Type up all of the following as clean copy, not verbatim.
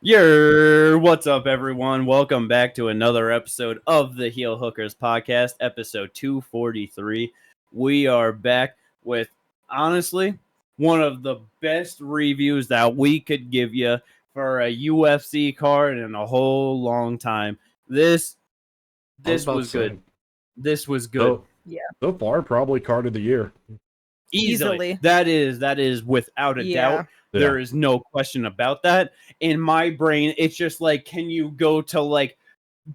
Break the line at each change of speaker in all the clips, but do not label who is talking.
What's up, everyone? Welcome back to another episode of the Heel Hookers podcast, episode 243. We are back with, honestly, one of the best reviews that we could give you for a UFC card in a whole long time. This was good. This was good.
So far, probably card of the year.
Easily. That is without a doubt. There is no question about that. In my brain, it's just like, can you go to like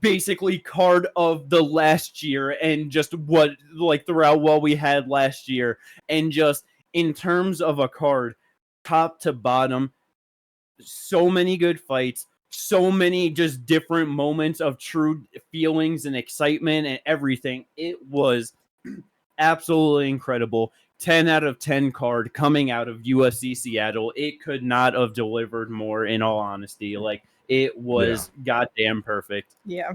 basically card of the last year and just what like throughout what we had last year, and just in terms of a card, top to bottom, so many good fights, so many just different moments of true feelings and excitement and everything. It was absolutely incredible. 10 out of 10 card coming out of UFC Seattle. It could not have delivered more, in all honesty. Like, it was goddamn perfect.
Yeah.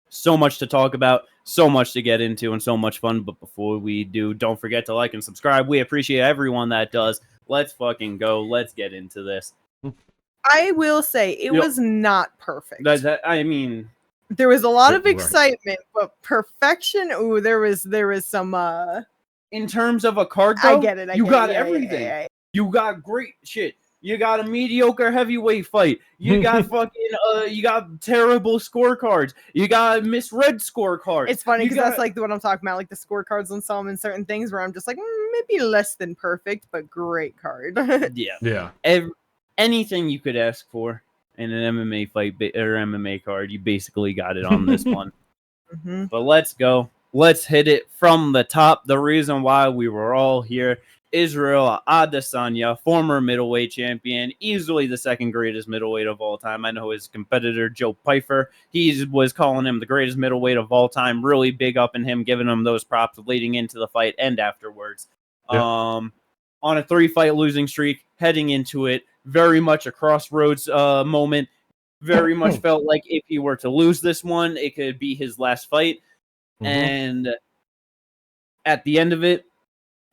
So much to talk about, so much to get into, and so much fun. But before we do, don't forget to like and subscribe. We appreciate everyone that does. Let's fucking go. Let's get into this.
I will say, it was not perfect.
I mean,
there was a lot of excitement, but perfection, ooh, there was some
in terms of a card, though,
I get it.
You got everything. You got great shit. You got a mediocre heavyweight fight. You got fucking you got terrible scorecards. You got misread scorecards.
It's funny because that's like what I'm talking about, like the scorecards on some and certain things where I'm just like, maybe less than perfect, but great card.
Yeah. Anything you could ask for in an MMA fight or MMA card, you basically got it on this one.
Mm-hmm.
But let's go. Let's hit it from the top. The reason why we were all here: Israel Adesanya, former middleweight champion, easily the second greatest middleweight of all time. I know his competitor, Joe Pyfer, he was calling him the greatest middleweight of all time. Really big up in him, giving him those props leading into the fight and afterwards.
Yep.
On a 3-fight losing streak, heading into it, very much a crossroads moment. Very much felt like if he were to lose this one, it could be his last fight.
Mm-hmm.
And at the end of it,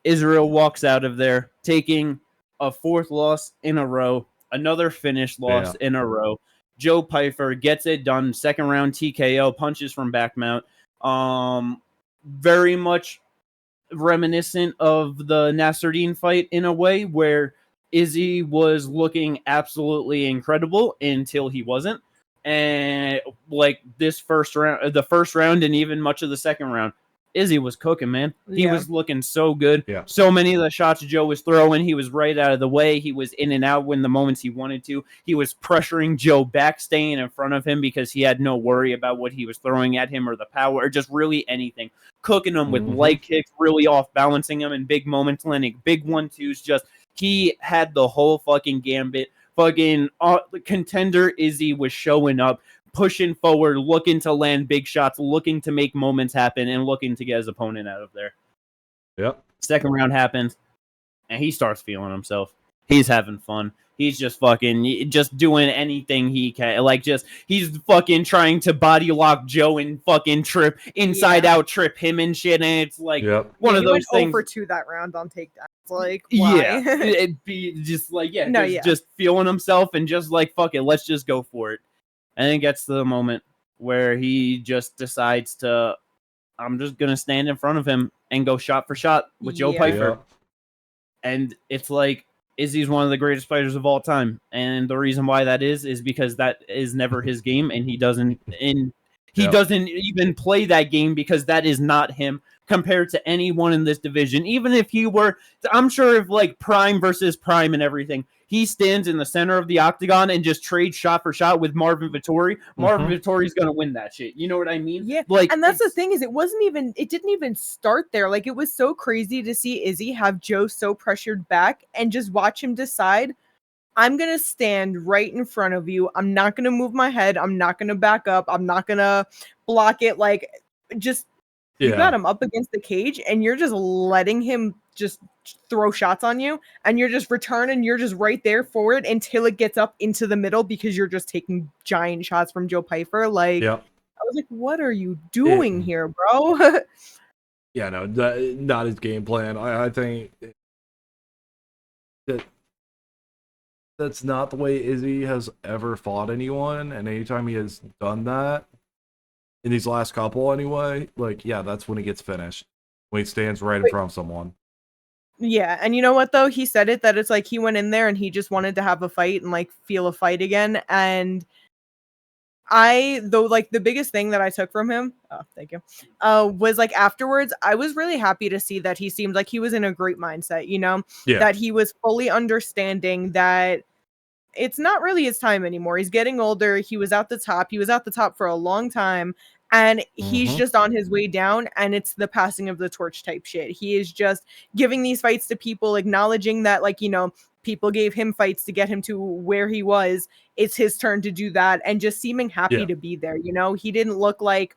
Israel walks out of there taking a 4th loss in a row, another finish loss in a row. Joe Pyfer gets it done. 2nd round TKO, punches from back mount. Very much reminiscent of the Nasruddin fight in a way, where Izzy was looking absolutely incredible until he wasn't. And like this the first round and even much of the 2nd round, Izzy was cooking, man. He was looking so good.
Yeah.
So many of the shots Joe was throwing, he was right out of the way. He was in and out when the moments he wanted to. He was pressuring Joe back, staying in front of him because he had no worry about what he was throwing at him or the power or just really anything. Cooking him with leg kicks, really off balancing him in big moments, landing big 1-2s. Just he had the whole fucking gambit. Fucking contender Izzy was showing up, pushing forward, looking to land big shots, looking to make moments happen, and looking to get his opponent out of there.
Yep.
2nd round happens, and he starts feeling himself. He's having fun. He's just fucking just doing anything he can. Like, just he's fucking trying to body lock Joe and fucking trip inside out trip him and shit. And it's like one of those things.
Over 2 that round on takedowns. Like, why?
It'd be just like just feeling himself and just like, fuck it, let's just go for it. And then gets to the moment where he just decides to, I'm just gonna stand in front of him and go shot for shot with Joe Pyfer. And it's like, Izzy's one of the greatest fighters of all time, and the reason why that is because that is never his game, and he doesn't even play that game because that is not him compared to anyone in this division. Even if he were, I'm sure if like Prime versus Prime and everything, he stands in the center of the octagon and just trades shot for shot with Marvin Vettori. Marvin Vettori's gonna win that shit. You know what I mean?
Yeah.
Like,
and that's the thing is, it didn't even start there. Like, it was so crazy to see Izzy have Joe so pressured back and just watch him decide, I'm going to stand right in front of you. I'm not going to move my head. I'm not going to back up. I'm not going to block it. Like, just, you got him up against the cage and you're just letting him just throw shots on you, and you're just returning. You're just right there for it until it gets up into the middle because you're just taking giant shots from Joe Pyfer. Like, I was like, what are you doing here, bro?
Yeah, no, not his game plan. I think that that's not the way Izzy has ever fought anyone, and anytime he has done that, in these last couple anyway, like, yeah, that's when he gets finished. When he stands right in front of someone.
Yeah, and you know what, though? He said it, that it's like he went in there and he just wanted to have a fight and, like, feel a fight again, and like, the biggest thing that I took from him, oh, thank you, was, like, afterwards, I was really happy to see that he seemed like he was in a great mindset, you know?
Yeah.
That he was fully understanding that it's not really his time anymore. He's getting older. He was at the top. He was at the top for a long time. And he's just on his way down. And it's the passing of the torch type shit. He is just giving these fights to people, acknowledging that, like, you know, people gave him fights to get him to where he was. It's his turn to do that. And just seeming happy to be there. You know, he didn't look like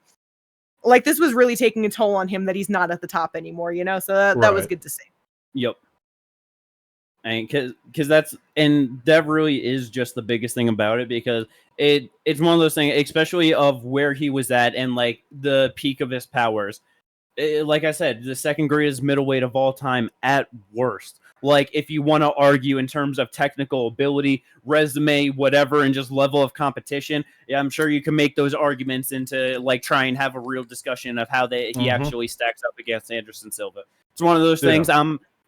this was really taking a toll on him that he's not at the top anymore, you know? So that was good to see.
Yep. And because that really is just the biggest thing about it, because it's one of those things, especially of where he was at and like the peak of his powers. Like I said, the second greatest middleweight of all time at worst. Like, if you want to argue in terms of technical ability, resume, whatever, and just level of competition, yeah, I'm sure you can make those arguments into, like, try and have a real discussion of how he actually stacks up against Anderson Silva. It's one of those things.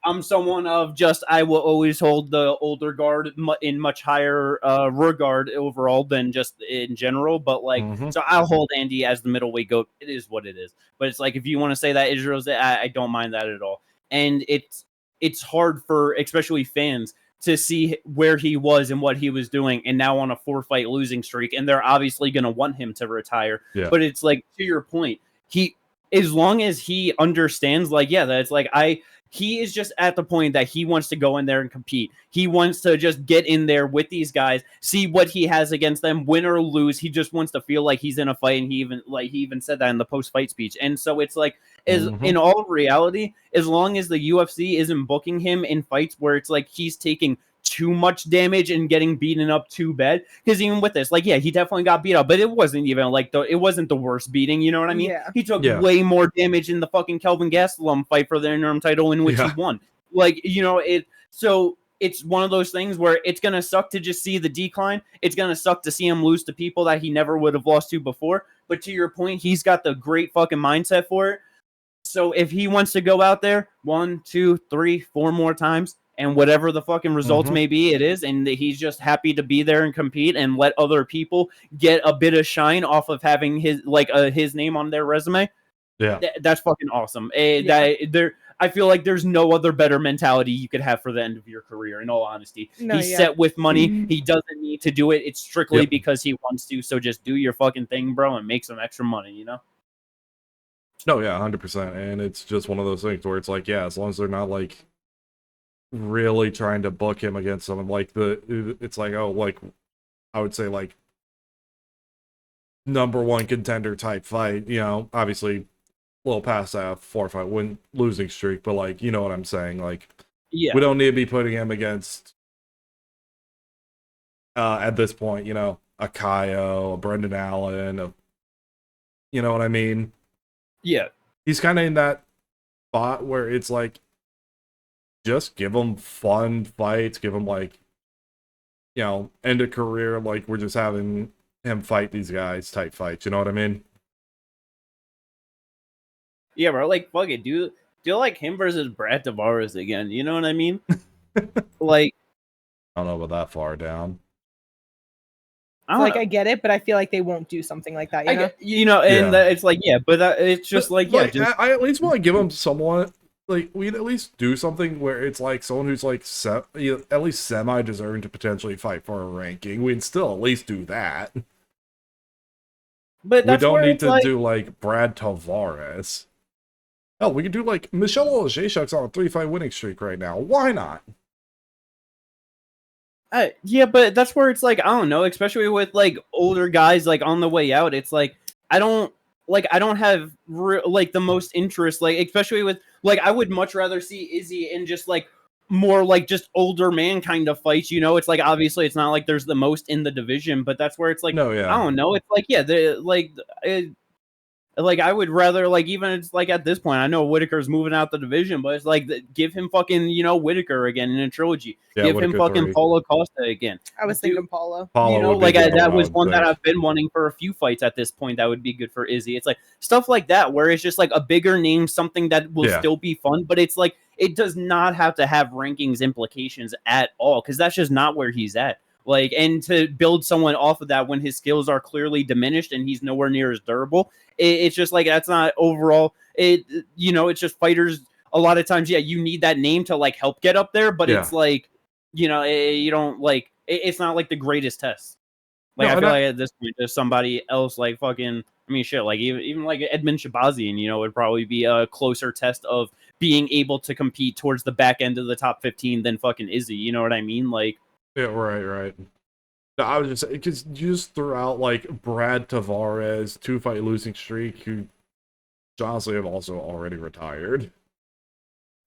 I'm someone of just, I will always hold the older guard in much higher regard overall than just in general. But like, so I'll hold Andy as the middleweight GOAT. It is what it is. But it's like, if you want to say that Israel's, I don't mind that at all. And it's hard for especially fans to see where he was and what he was doing, and now on a 4-fight losing streak. And they're obviously going to want him to retire. Yeah. But it's like, to your point, as long as he understands, like, yeah, that's like, he is just at the point that he wants to go in there and compete. He wants to just get in there with these guys, see what he has against them, win or lose. He just wants to feel like he's in a fight, and he even said that in the post-fight speech. And so it's like, in all reality, as long as the UFC isn't booking him in fights where it's like he's taking too much damage and getting beaten up too bad, because even with this, like, yeah, he definitely got beat up, but it wasn't even like it wasn't the worst beating, you know what I mean? Yeah. He took way more damage in the fucking Kelvin Gastelum fight for the interim title, in which he won. Like, you know, so it's one of those things where it's gonna suck to just see the decline. It's gonna suck to see him lose to people that he never would have lost to before. But to your point, he's got the great fucking mindset for it. So if he wants to go out there 1, 2, 3, 4 more times, and whatever the fucking results may be, it is, and he's just happy to be there and compete and let other people get a bit of shine off of having his name on their resume. Yeah, that's fucking awesome. I feel like there's no other better mentality you could have for the end of your career, in all honesty. He's set with money. He doesn't need to do it. It's strictly because he wants to. So just do your fucking thing, bro, and make some extra money, you know?
No, yeah, 100%. And it's just one of those things where it's like, yeah, as long as they're not like really trying to book him against someone like it's like, oh, like, I would say like #1 contender type fight, you know, obviously a little past that 4-fight losing streak, but like, you know what I'm saying? Like, we don't need to be putting him against at this point, you know, a Kaio, a Brendan Allen, you know what I mean?
Yeah.
He's kind of in that spot where it's like, just give him fun fights, give him, like, you know, end a career like we're just having him fight these guys type fights, you know what I mean?
Yeah, bro, like, fuck it, do like him versus Brad Tavares again, you know what I mean? Like,
I don't know about that far down.
I get it, but I feel like they won't do something like that,
it's like, yeah, but it's just but, like, yeah.
I at least want to give him someone, like, we'd at least do something where it's like someone who's like at least semi-deserving to potentially fight for a ranking. We'd still at least do that. But we don't need to do like Brad Tavares. Hell, we could do like Michelle Olajayshuk's on a 3-fight winning streak right now. Why not?
Yeah, but that's where it's like, I don't know, especially with like older guys like on the way out. It's like I don't have the most interest, like, especially with, like, I would much rather see Izzy in just like more like just older man kind of fights, you know? It's like, obviously it's not like there's the most in the division, but that's where it's like, I don't know, it's like, yeah, Like, I would rather, like, even it's like at this point, I know Whitaker's moving out the division, but it's like, give him fucking, you know, Whitaker again in a trilogy.
Yeah,
give
Whitaker
him fucking
3.
Paulo Costa again.
I was thinking Paulo.
You know, like, that was one that I've been wanting for a few fights at this point that would be good for Izzy. It's like stuff like that where it's just like a bigger name, something that will still be fun, but it's like, it does not have to have rankings implications at all, because that's just not where he's at. Like, and to build someone off of that when his skills are clearly diminished and he's nowhere near as durable, it's just like, that's not overall. You know, it's just fighters a lot of times. Yeah, you need that name to like help get up there, but it's like, you know, you don't like. It's not like the greatest test. Like, I feel like at this point, there's somebody else like fucking. I mean, shit. Like even like Edmund Shabazian, you know, would probably be a closer test of being able to compete towards the back end of the top 15 than fucking Izzy. You know what I mean? Like.
Yeah, right. No, I was just saying, because you just threw out like Brad Tavares, 2-fight losing streak, who honestly have also already retired.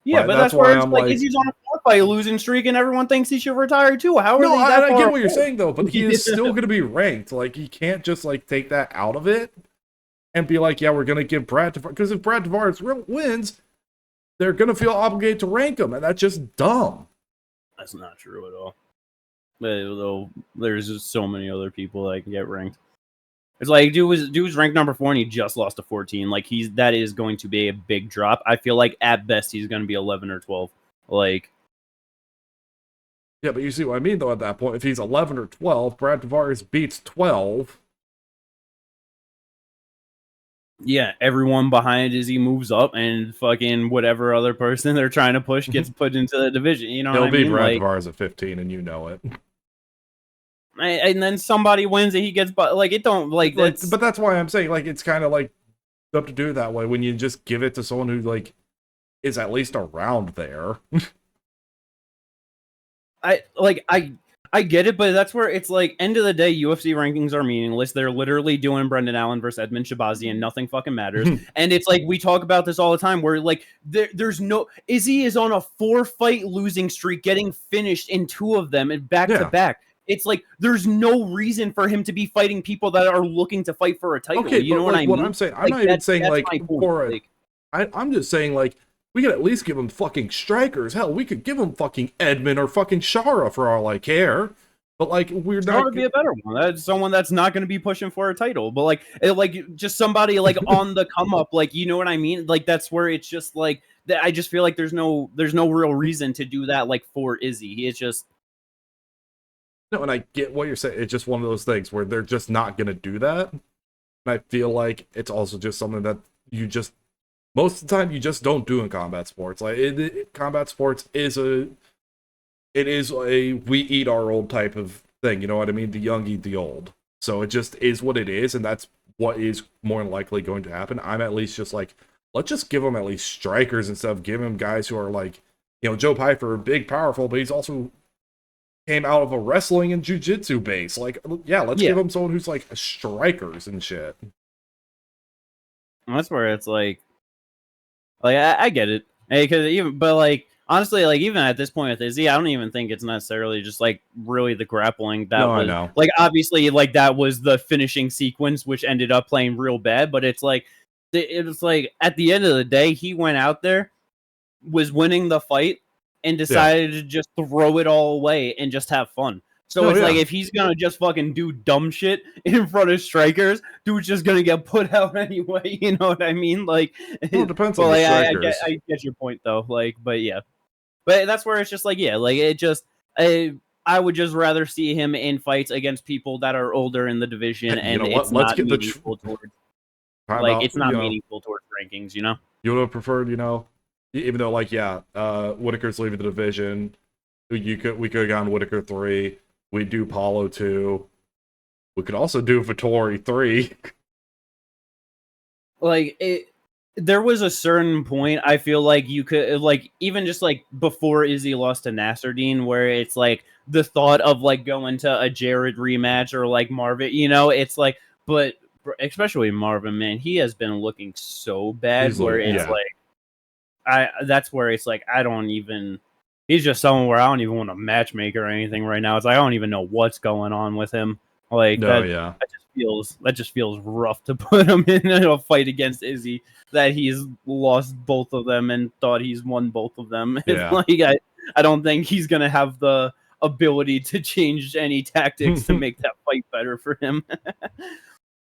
Yeah, but that's where it's like Izzy's on a 4-fight losing streak, and everyone thinks he should retire too. How are they that
I
far
get what you're saying though, but he is still going to be ranked. Like, you can't just like take that out of it and be like, yeah, we're going to give Brad Tavares, because if Brad Tavares wins, they're going to feel obligated to rank him, and that's just dumb.
That's not true at all. Though there's just so many other people that can get ranked. It's like dude was ranked number 4 and he just lost to 14. Like, that is going to be a big drop. I feel like at best he's going to be 11 or 12. Like,
yeah, but you see what I mean though. At that point, if he's 11 or 12, Brad Tavares beats 12.
Yeah, everyone behind Izzy moves up, and fucking whatever other person they're trying to push gets put into the division. You know what I mean?
He'll be Brad Tavares at 15, and you know it.
And then somebody wins and he gets, but like, it don't like that's.
But that's why I'm saying, like, it's kind of like up to do that way when you just give it to someone who like is at least around there.
I get it, but that's where it's like, end of the day, UFC rankings are meaningless. They're literally doing Brendan Allen versus Edmund Shabazian. Nothing fucking matters. And it's like, we talk about this all the time where like there's no, Izzy is on a 4-fight losing streak, getting finished in 2 of them and back to back. It's like, there's no reason for him to be fighting people that are looking to fight for a title.
Okay,
you know
what I mean?
What
I'm saying, I'm not even saying like for a, I'm just saying like, we could at least give him fucking strikers. Hell, we could give him fucking Edmund or fucking Shara for all I care. But like, we're not.
Shara would be a better one. That's someone that's not going to be pushing for a title. But like just somebody like on the come up. Like, you know what I mean? Like, that's where it's just like, I just feel like there's no real reason to do that. Like, for Izzy, it's just.
No, and I get what you're saying. It's just one of those things where they're just not going to do that. And I feel like it's also just something that you just, most of the time, you just don't do in combat sports. Like, combat sports is a we eat our old type of thing. You know what I mean? The young eat the old. So it just is what it is, and that's what is more than likely going to happen. I'm at least just like, let's just give them at least strikers instead of giving them guys who are like, you know, Joe Pyfer, big, powerful, but he's also came out of a wrestling and jiu-jitsu base. Like, yeah, let's give him someone who's like strikers and shit.
That's where it's like I get it, but like, honestly, like, even at this point with Izzy, I don't even think it's necessarily just like really the grappling that was. I know. Like, obviously, like, that was the finishing sequence, which ended up playing real bad. But it's like at the end of the day, he went out there, was winning the fight, and decided to just throw it all away and just have fun. So it's like, if he's gonna just fucking do dumb shit in front of strikers, dude's just gonna get put out anyway. You know what I mean? Like,
well, it depends on the strikers.
I get your point though. Like, but yeah, but that's where it's just like, yeah, like, it just, I would just rather see him in fights against people that are older in the division, and it's not meaningful towards. Like, it's not meaningful towards rankings. You know,
you would have preferred, you know. Even though, like, Whitaker's leaving the division, we could have gone Whitaker 3. We do Paulo 2. We could also do Vettori 3.
Like, there was a certain point I feel like you could, like, even just like before Izzy lost to Nasruddin, where it's like the thought of like going to a Jared rematch or like Marvin, you know, it's like, but especially Marvin, man, he has been looking so bad. It's like, that's where it's like, I don't even, he's just someone where I don't even want a matchmaker or anything right now. It's like, I don't even know what's going on with him. Like, I just just feels rough to put him in a fight against Izzy that he's lost both of them and thought he's won both of them.
Yeah.
It's like I don't think he's gonna have the ability to change any tactics to make that fight better for him.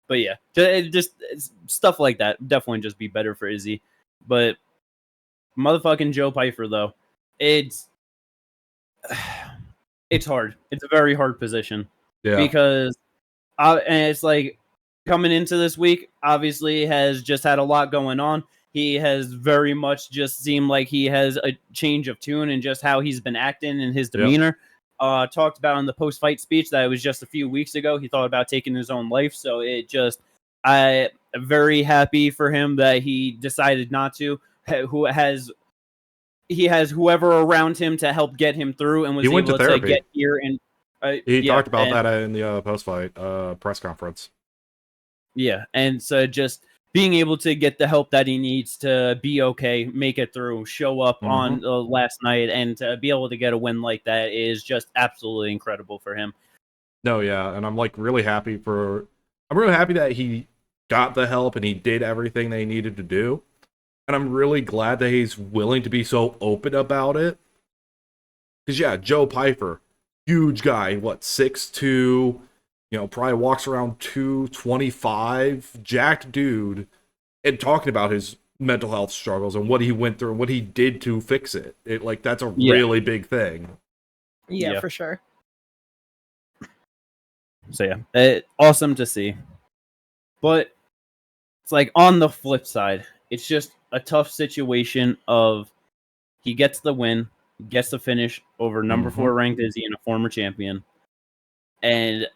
But yeah, just stuff like that definitely just be better for Izzy. But motherfucking Joe Pyfer though, it's hard. It's a very hard position.
Yeah.
Because and it's like coming into this week, obviously has just had a lot going on. He has very much just seemed like he has a change of tune and just how he's been acting and his demeanor. Yep. Talked about in the post-fight speech that it was just a few weeks ago. He thought about taking his own life. So I'm very happy for him that he decided not to. He has whoever around him to help get him through and was able to get here and
he talked about that in the post-fight press conference.
Yeah, and so just being able to get the help that he needs to be okay, make it through, show up on last night, and to be able to get a win like that is just absolutely incredible for him.
No, yeah, and I'm like really happy that he got the help and he did everything they needed to do. And I'm really glad that he's willing to be so open about it. Because, yeah, Joe Pyfer, huge guy, 6'2", probably walks around 225, jacked dude, and talking about his mental health struggles and what he went through and what he did to fix it. That's a really big thing.
Yeah, for sure.
So, yeah, awesome to see. But it's like on the flip side, it's just a tough situation of he gets the win, gets the finish over number 4 ranked Izzy and a former champion. And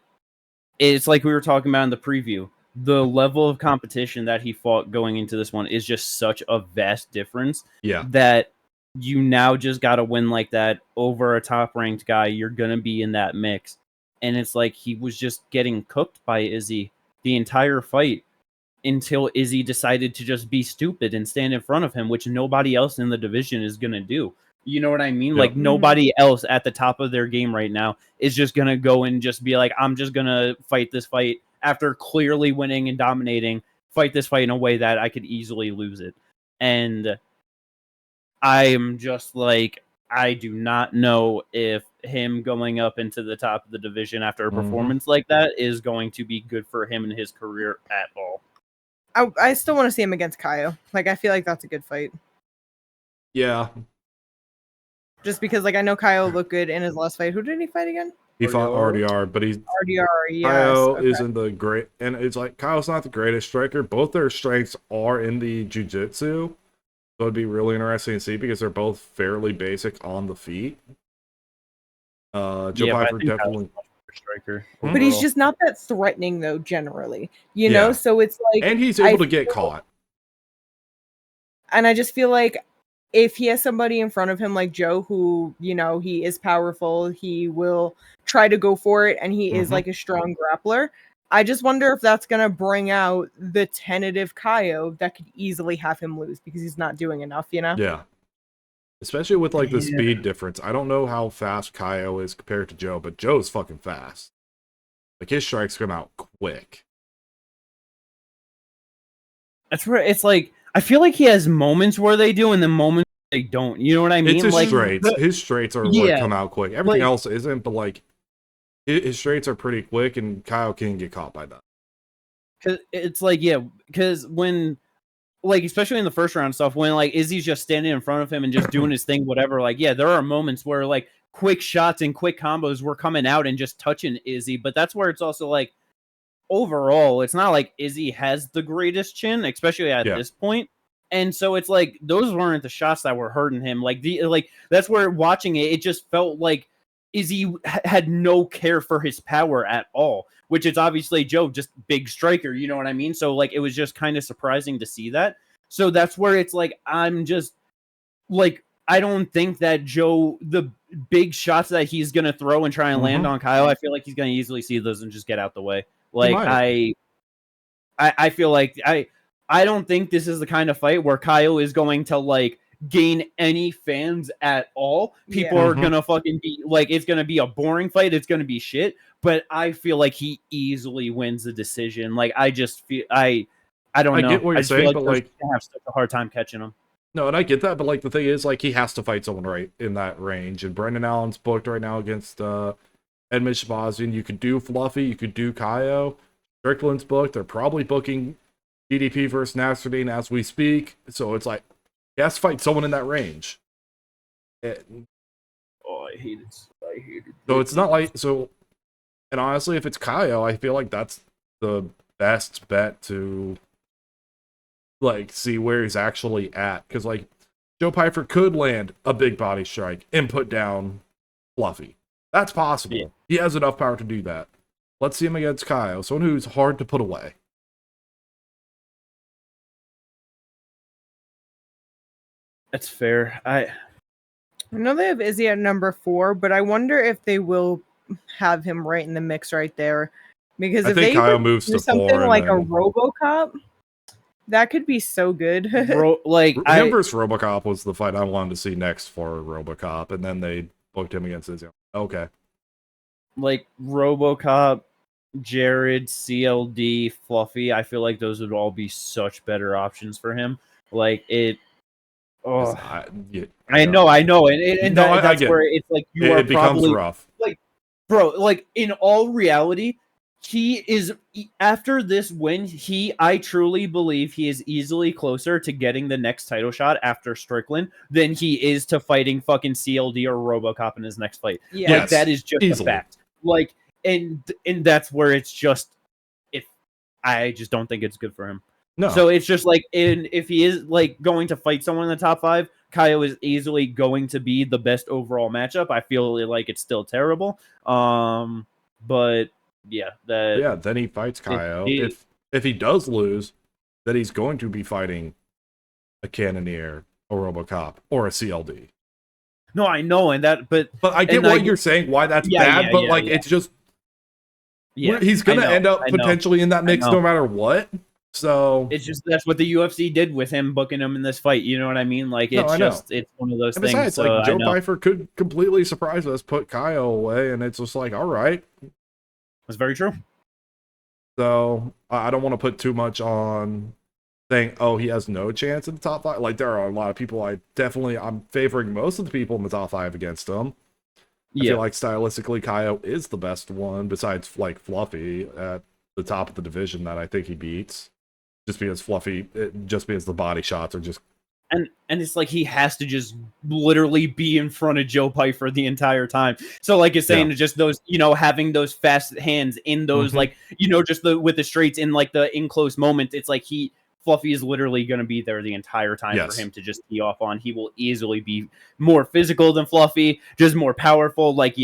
it's like we were talking about in the preview. The level of competition that he fought going into this one is just such a vast difference.
Yeah.
That you now just got to win like that over a top ranked guy. You're going to be in that mix. And it's like he was just getting cooked by Izzy the entire fight until Izzy decided to just be stupid and stand in front of him, which nobody else in the division is going to do. You know what I mean? Yep. Like nobody else at the top of their game right now is just going to go and just be like, I'm just going to fight this fight after clearly winning and dominating, fight this fight in a way that I could easily lose it. And I'm just like, I do not know if him going up into the top of the division after a performance like that is going to be good for him and his career at all.
I still want to see him against Kaio. I feel like that's a good fight.
Yeah.
Just because, I know Kaio looked good in his last fight. Who did he fight again?
He fought RDR, but he's...
RDR, yes.
Kaio isn't the great... And it's like, Kaio's not the greatest striker. Both their strengths are in the jiu-jitsu. So it'd be really interesting to see because they're both fairly basic on the feet. Joe Pyfer definitely...
striker.
But he's just not that threatening though, generally. You know, so it's like,
and he's able to get caught.
And I just feel like if he has somebody in front of him like Joe, who, he is powerful, he will try to go for it, and he is like a strong grappler. I just wonder if that's gonna bring out the tentative Kaio that could easily have him lose because he's not doing enough,
Yeah. Especially with the speed difference. I don't know how fast Kaio is compared to Joe, but Joe's fucking fast. His strikes come out quick.
That's where it's like, I feel like he has moments where they do and then moments they don't. You know what I mean?
It's his straights. His straights are what come out quick. Everything else isn't, but his straights are pretty quick and Kaio can get caught by that.
Cause it's because when especially in the first round stuff, when Izzy's just standing in front of him and just doing his thing, whatever, there are moments where quick shots and quick combos were coming out and just touching Izzy, but that's where it's also overall, it's not like Izzy has the greatest chin, especially at this point. And so it's those weren't the shots that were hurting him. That's where watching it just felt like Izzy had no care for his power at all, which is obviously Joe, just big striker, you know what I mean? So it was just kind of surprising to see that. So that's where it's I'm just I don't think that Joe, the big shots that he's going to throw and try and land on Kaio, I feel like he's going to easily see those and just get out the way. I feel like I don't think this is the kind of fight where Kaio is going to gain any fans at all. People are gonna fucking be like, it's gonna be a boring fight. It's gonna be shit. But I feel like he easily wins the decision. Like, I just feel I don't know.
I get what you're saying, but like,
I have such a hard time catching him.
No, and I get that, but like the thing is, like, he has to fight someone right in that range. And Brendan Allen's booked right now against Edmund Shabazian. You could do Fluffy, you could do Kaio. Strickland's booked. They're probably booking DDP versus Nasruddin as we speak. So it's like, he has to fight someone in that range.
I hate it.
So it's not like, so, and honestly, if it's Kaio, I feel like that's the best bet to, like, see where he's actually at. Because, like, Joe Pyfer could land a big body strike and put down Fluffy. That's possible. Yeah. He has enough power to do that. Let's see him against Kaio, someone who's hard to put away.
That's fair. I
know they have Izzy at number 4, but I wonder if they will have him right in the mix right there. Because if they
moves to
something
4
like a RoboCop, that could be so good.
Him versus RoboCop was the fight I wanted to see next for RoboCop, and then they booked him against Izzy. Okay.
Like RoboCop, Jared, CLD, Fluffy, I feel like those would all be such better options for him. Like it. Oh, I know, and that's where it's like it
becomes rough.
Like, bro, like in all reality, he is after this win. I truly believe he is easily closer to getting the next title shot after Strickland than he is to fighting fucking CLD or RoboCop in his next fight.
Yes.
Like that is just a fact. Like, and that's where it's just, I just don't think it's good for him.
No.
So it's just like, if he is like going to fight someone in the top 5, Kaio is easily going to be the best overall matchup. I feel like it's still terrible. But yeah,
then he fights Kaio. If he does lose, then he's going to be fighting a Cannoneer, a RoboCop, or a CLD.
No, I know, but
I get what you're saying, why that's bad, but it's just he's gonna end up potentially in that mix no matter what. So
it's just that's what the UFC did with him booking him in this fight. You know what I mean? Like it's one of those things.
Besides, like Joe Pyfer could completely surprise us, put Kaio away, and it's just like, all right,
that's very true.
So I don't want to put too much on saying, oh, he has no chance in the top 5. Like, there are a lot of people I'm favoring most of the people in the top 5 against him. I feel like stylistically Kaio is the best one besides like Fluffy at the top of the division that I think he beats. Just because the body shots are just
and it's like he has to just literally be in front of Joe Pyfer the entire time. So like it's saying just those, having those fast hands in those like, just with the straights in like the in close moment, it's like Fluffy is literally going to be there the entire time for him to just tee off on. He will easily be more physical than Fluffy, just more powerful. Like,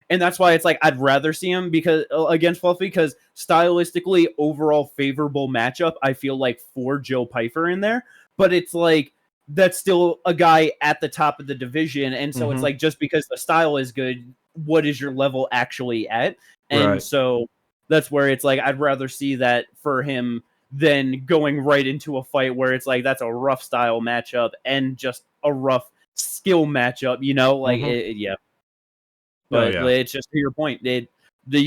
and that's why it's like I'd rather see him against Fluffy because stylistically overall favorable matchup. I feel like for Joe Pyfer in there, but it's like that's still a guy at the top of the division, and so it's like just because the style is good, what is your level actually at? And so that's where it's like I'd rather see that for him than going right into a fight where it's like that's a rough style matchup and just a rough skill matchup. But it's just to your point. The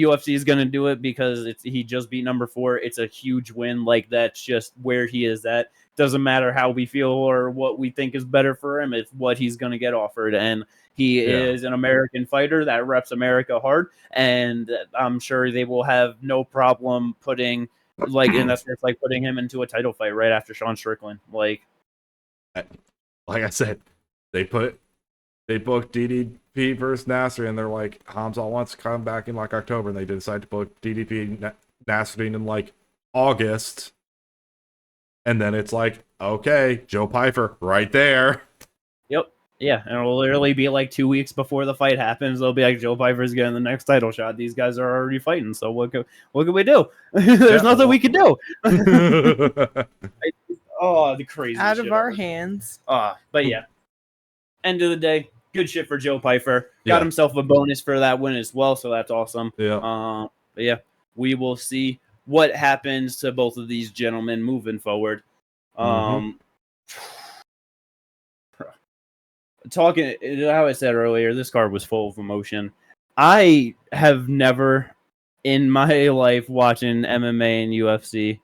UFC is going to do it because he just beat number 4. It's a huge win. Like, that's just where he is at. Doesn't matter how we feel or what we think is better for him. It's what he's going to get offered. And he is an American fighter that reps America hard. And I'm sure they will have no problem putting, and that's where it's like putting him into a title fight right after Sean Strickland. Like
I said, they booked DDP versus Nasser, and they're like, Hamzat wants to come back in like October, and they decide to book DDP Nasruddin in like August. And then it's like, okay, Joe Pyfer right there.
Yep. Yeah, and it'll literally be like 2 weeks before the fight happens. They'll be like, Joe Pyfer's getting the next title shot. These guys are already fighting, so what can we do? There's nothing we can do. The crazy
out of our hands.
But yeah, end of the day, good shit for Joe Pyfer. Got himself a bonus for that win as well, so that's awesome.
Yeah.
But yeah, we will see what happens to both of these gentlemen moving forward. talking, how I said earlier, this card was full of emotion. I have never in my life watching MMA and UFC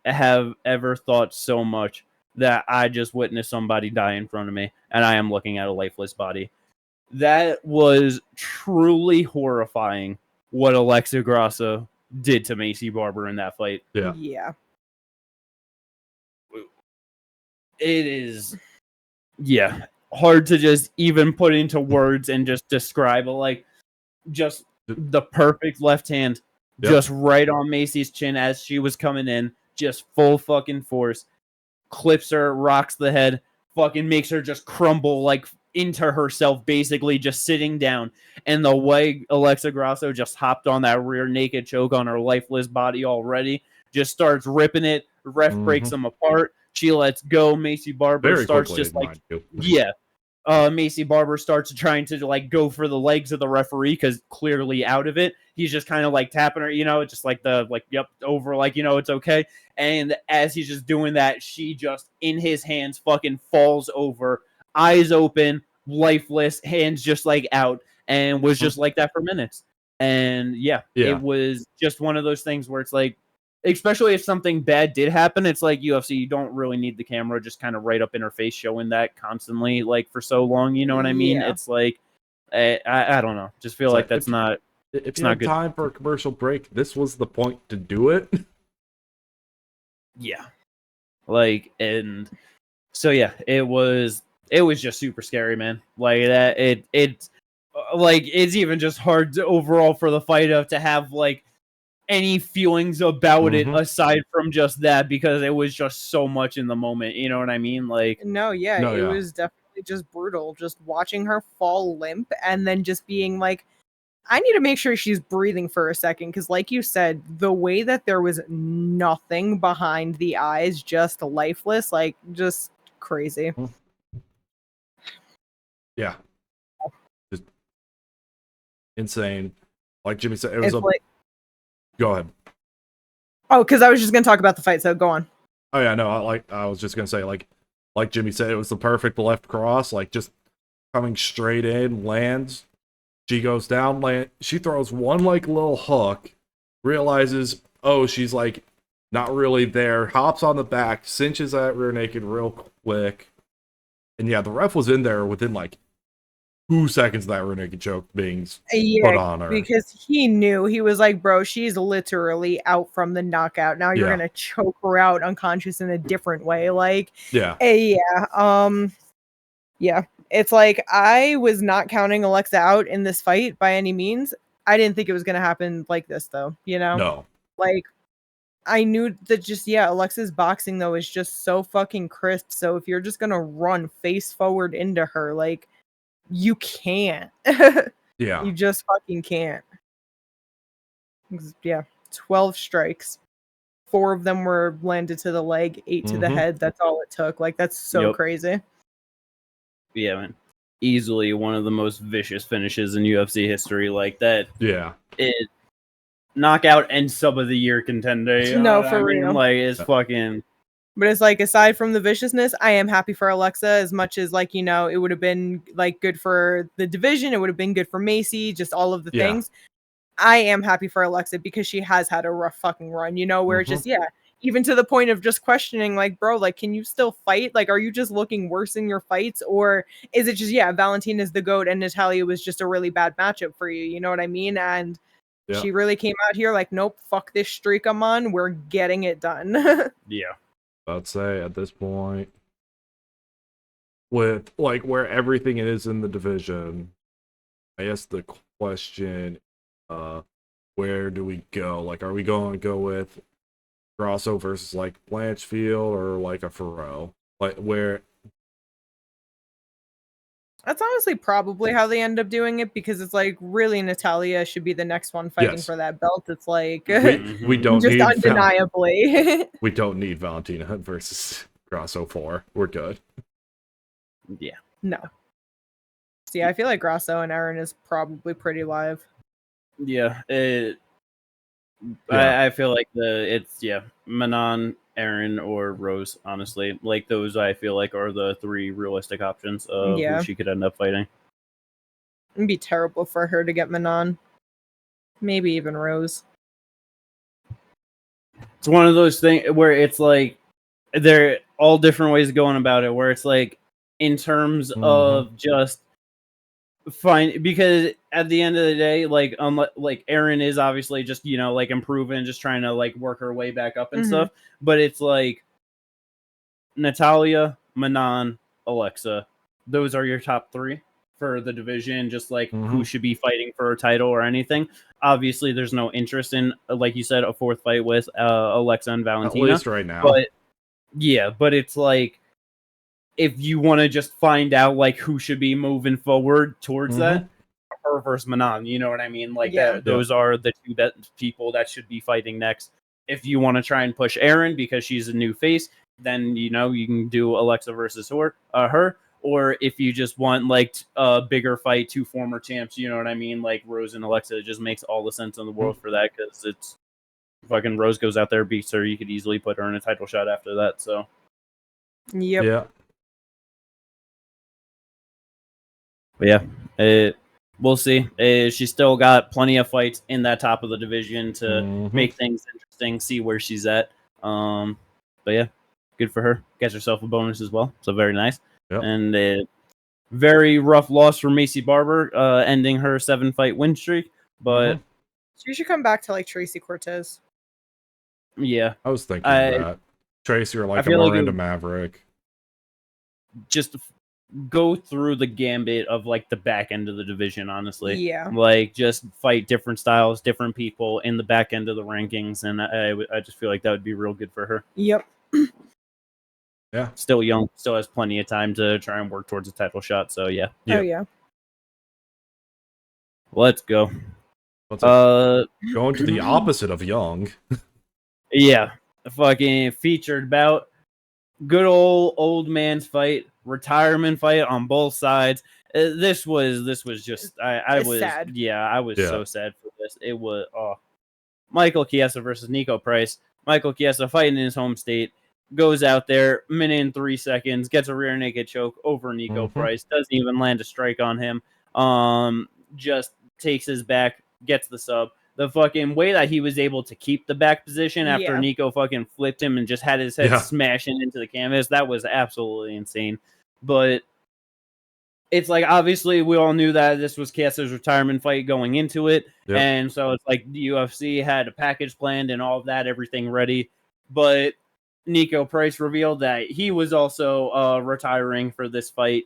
have ever thought so much that I just witnessed somebody die in front of me and I am looking at a lifeless body. That was truly horrifying what Alexa Grasso did to Macy Barber in that fight.
Yeah.
It is, hard to just even put into words and just describe it. Like, just the perfect left hand, just right on Macy's chin as she was coming in, just full fucking force, clips her, rocks the head, fucking makes her just crumble like into herself, basically just sitting down. And the way Alexa Grasso just hopped on that rear naked choke on her lifeless body already, just starts ripping it. Ref breaks them apart. She lets go. Macy Barber starts just like, Macy Barber starts trying to like go for the legs of the referee because clearly out of it. He's just kind of like tapping her, just like over, like, it's okay. And as he's just doing that, she just in his hands fucking falls over, eyes open, lifeless, hands just like out, and was just like that for minutes. And it was just one of those things where it's like, especially if something bad did happen, it's like UFC, you don't really need the camera just kind of right up in her face showing that constantly, like, for so long, you know what I mean? It's like, I don't know. Just feel like that's not...
If you had time for a commercial break, this was the point to do it.
Yeah. Like, and... So, it was just super scary, man. Like, that, it's even just hard to, overall for the fight to have, like, any feelings about it aside from just that, because it was just so much in the moment, you know what I mean? Like,
it was definitely just brutal, just watching her fall limp and then just being like, I need to make sure she's breathing for a second, because like you said, the way that there was nothing behind the eyes, just lifeless, like, just crazy.
Just insane. Like Jimmy said, it was Go ahead.
Oh, because I was just going to talk about the fight, so go on.
Oh, yeah, no, I was just going to say, like Jimmy said, it was the perfect left cross, like, just coming straight in, lands, she goes down, she throws one, like, little hook, realizes, oh, she's, like, not really there, hops on the back, cinches that rear naked real quick, and the ref was in there within, like, 2 seconds of that rear naked choke being put on her.
Because he knew. He was like, bro, she's literally out from the knockout. Now you're gonna choke her out unconscious in a different way. Like, it's like, I was not counting Alexa out in this fight by any means. I didn't think it was gonna happen like this, though.
No.
Like, I knew that just, Alexa's boxing, though, is just so fucking crisp. So if you're just gonna run face forward into her, like, you can't. You just fucking can't. 12 strikes. 4 of them were landed to the leg, 8 to the head. That's all it took. Like, that's so crazy.
Yeah, man. Easily one of the most vicious finishes in UFC history. Like that.
Yeah.
It knockout and sub of the year contender.
No, for real.
Like, it's fucking...
But it's like, aside from the viciousness, I am happy for Alexa, as much as, like, it would have been, like, good for the division. It would have been good for Macy, just all of the things. I am happy for Alexa because she has had a rough fucking run, where it just, even to the point of just questioning, like, bro, like, can you still fight? Like, are you just looking worse in your fights? Or is it just, Valentina's the GOAT and Natalia was just a really bad matchup for you? You know what I mean? And she really came out here like, nope, fuck this streak I'm on. We're getting it done.
I'd say at this point, with like where everything is in the division, I guess the question, where do we go? Like, are we going to go with Grasso versus like Blanchfield or like a Ferro? Like, where?
That's honestly probably how they end up doing it, because it's like, really, Natalia should be the next one fighting for that belt. It's like,
we don't
just
need
undeniably.
We don't need Valentina versus Grasso 4. We're good.
Yeah.
No. See, I feel like Grasso and Aaron is probably pretty live.
Yeah. I feel like Manon, Aaron or Rose, honestly. Like, those I feel like are the 3 realistic options of who she could end up fighting.
It'd be terrible for her to get Manon. Maybe even Rose.
It's one of those things where it's like, they're all different ways of going about it, where it's like, in terms of just fine, because at the end of the day, like Aaron is obviously just, you know, like improving, just trying to like work her way back up and stuff. But it's like Natalya, Manon, Alexa. Those are your top 3 for the division, just like who should be fighting for a title or anything. Obviously, there's no interest in, like you said, a 4th fight with Alexa and Valentina.
At least right now.
But yeah, but it's like, if you want to just find out like who should be moving forward towards that, her versus Manon, you know what I mean? Like those are the 2 people that should be fighting next. If you want to try and push Aaron because she's a new face, then you know you can do Alexa versus her. Or if you just want like a bigger fight, 2 former champs, you know what I mean? Like Rose and Alexa, it just makes all the sense in the world for that, because it's fucking Rose goes out there, beats her, you could easily put her in a title shot after that. So
yeah.
But yeah, we'll see. She's still got plenty of fights in that top of the division to make things interesting, see where she's at. But yeah, good for her. Gets herself a bonus as well, so very nice. And very rough loss for Macy Barber, ending her 7-fight win streak. But
she should come back to like Tracy Cortez.
Yeah,
I was thinking that Tracy or like a Miranda Maverick.
Just go through the gambit of like the back end of the division, honestly.
Yeah,
like just fight different styles, different people in the back end of the rankings, and I just feel like that would be real good for her.
Yep.
Yeah,
still young, still has plenty of time to try and work towards a title shot. So yeah.
Oh yeah.
Let's go.
Going to the opposite of young.
Yeah, fucking featured bout. Good old man's fight, retirement fight on both sides. This was just I was sad. I was so sad for this. It was Michael Chiesa versus Nico Price. Michael Chiesa fighting in his home state, goes out there, minute and 3 seconds, gets a rear naked choke over Nico Price, doesn't even land a strike on him. Just takes his back, gets the sub. The fucking way that he was able to keep the back position after Nico fucking flipped him and just had his head smashing into the canvas, that was absolutely insane. But it's like, obviously, we all knew that this was Chiesa's retirement fight going into it. Yep. And so it's like the UFC had a package planned and all of that, everything ready. But Nico Price revealed that he was also retiring for this fight.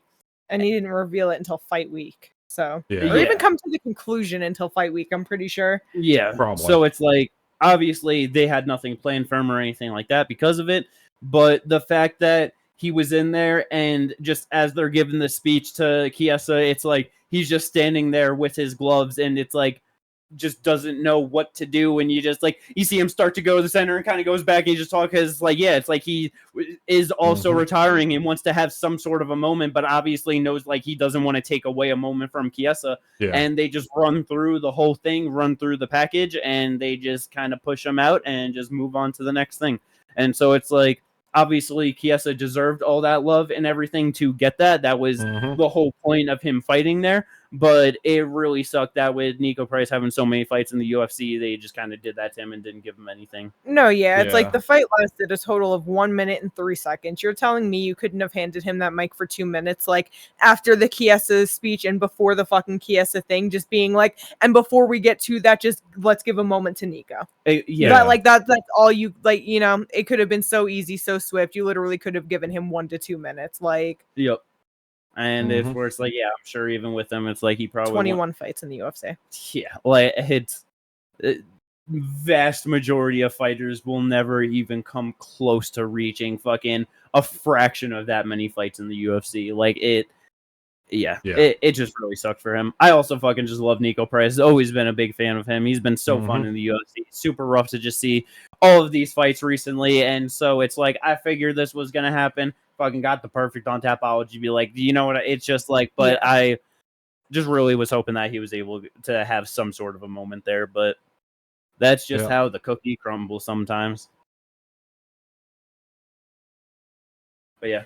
And he didn't reveal it until fight week. So, or even come to the conclusion until fight week, I'm pretty sure.
Yeah, probably. So it's like, obviously, they had nothing planned for him or anything like that because of it. But the fact that he was in there, and just as they're giving the speech to Chiesa, it's like he's just standing there with his gloves, and it's like just doesn't know what to do. And you just like, you see him start to go to the center and kind of goes back and he just talks, because like, yeah, it's like he is also retiring and wants to have some sort of a moment, but obviously knows like he doesn't want to take away a moment from Chiesa. And they just run through the whole thing, run through the package, and they just kind of push him out and just move on to the next thing. And so it's like, obviously Chiesa deserved all that love and everything to get that. That was the whole point of him fighting there. But it really sucked that with Nico Price having so many fights in the UFC, they just kind of did that to him and didn't give him anything.
No, it's like the fight lasted a total of 1 minute and 3 seconds. You're telling me you couldn't have handed him that mic for 2 minutes, like after the Chiesa speech and before the fucking Chiesa thing, just being like, and before we get to that, just let's give a moment to Nico. That's all you, like, you know, it could have been so easy, so swift. You literally could have given him 1 to 2 minutes, like.
Yep. And if where it's like, yeah, I'm sure even with him, it's like he probably
21 fights in the UFC.
Yeah, like it's vast majority of fighters will never even come close to reaching fucking a fraction of that many fights in the UFC. Like it just really sucked for him. I also fucking just love Nico Price. Always been a big fan of him. He's been so fun in the UFC. Super rough to just see all of these fights recently, and so it's like I figured this was gonna happen. Fucking got the perfect on tapology. Be like, you know what? It's just like, but I just really was hoping that he was able to have some sort of a moment there. But that's just how the cookie crumbles sometimes. But yeah,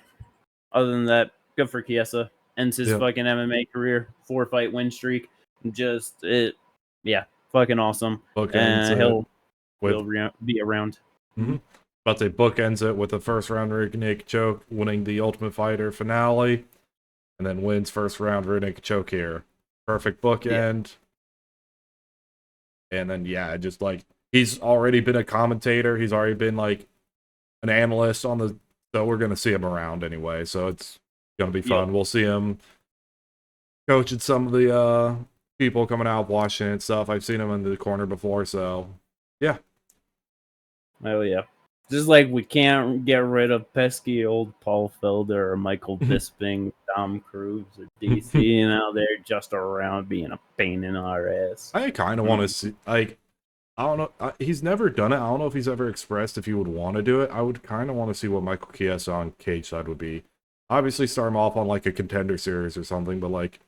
other than that, good for Chiesa. Ends his fucking MMA career, 4-fight win streak. Just fucking awesome. And he'll be around.
Mm-hmm. About to say bookends it with a first round rear naked choke, winning the Ultimate Fighter finale, and then wins first round rear naked choke here. Perfect bookend. And then just like he's already been a commentator, he's already been like an analyst on the, so we're gonna see him around anyway. So it's gonna be fun. We'll see him coaching some of the people coming out watching and stuff. I've seen him in the corner before, so yeah.
Oh yeah. Just like we can't get rid of pesky old Paul Felder or Michael Bisping, Tom Cruise, or DC, you know, they're just around being a pain in our ass.
I kind of want to see, like, I don't know, he's never done it. I don't know if he's ever expressed if he would want to do it. I would kind of want to see what Michael Chiesa on cage side would be. Obviously start him off on like a contender series or something, but like,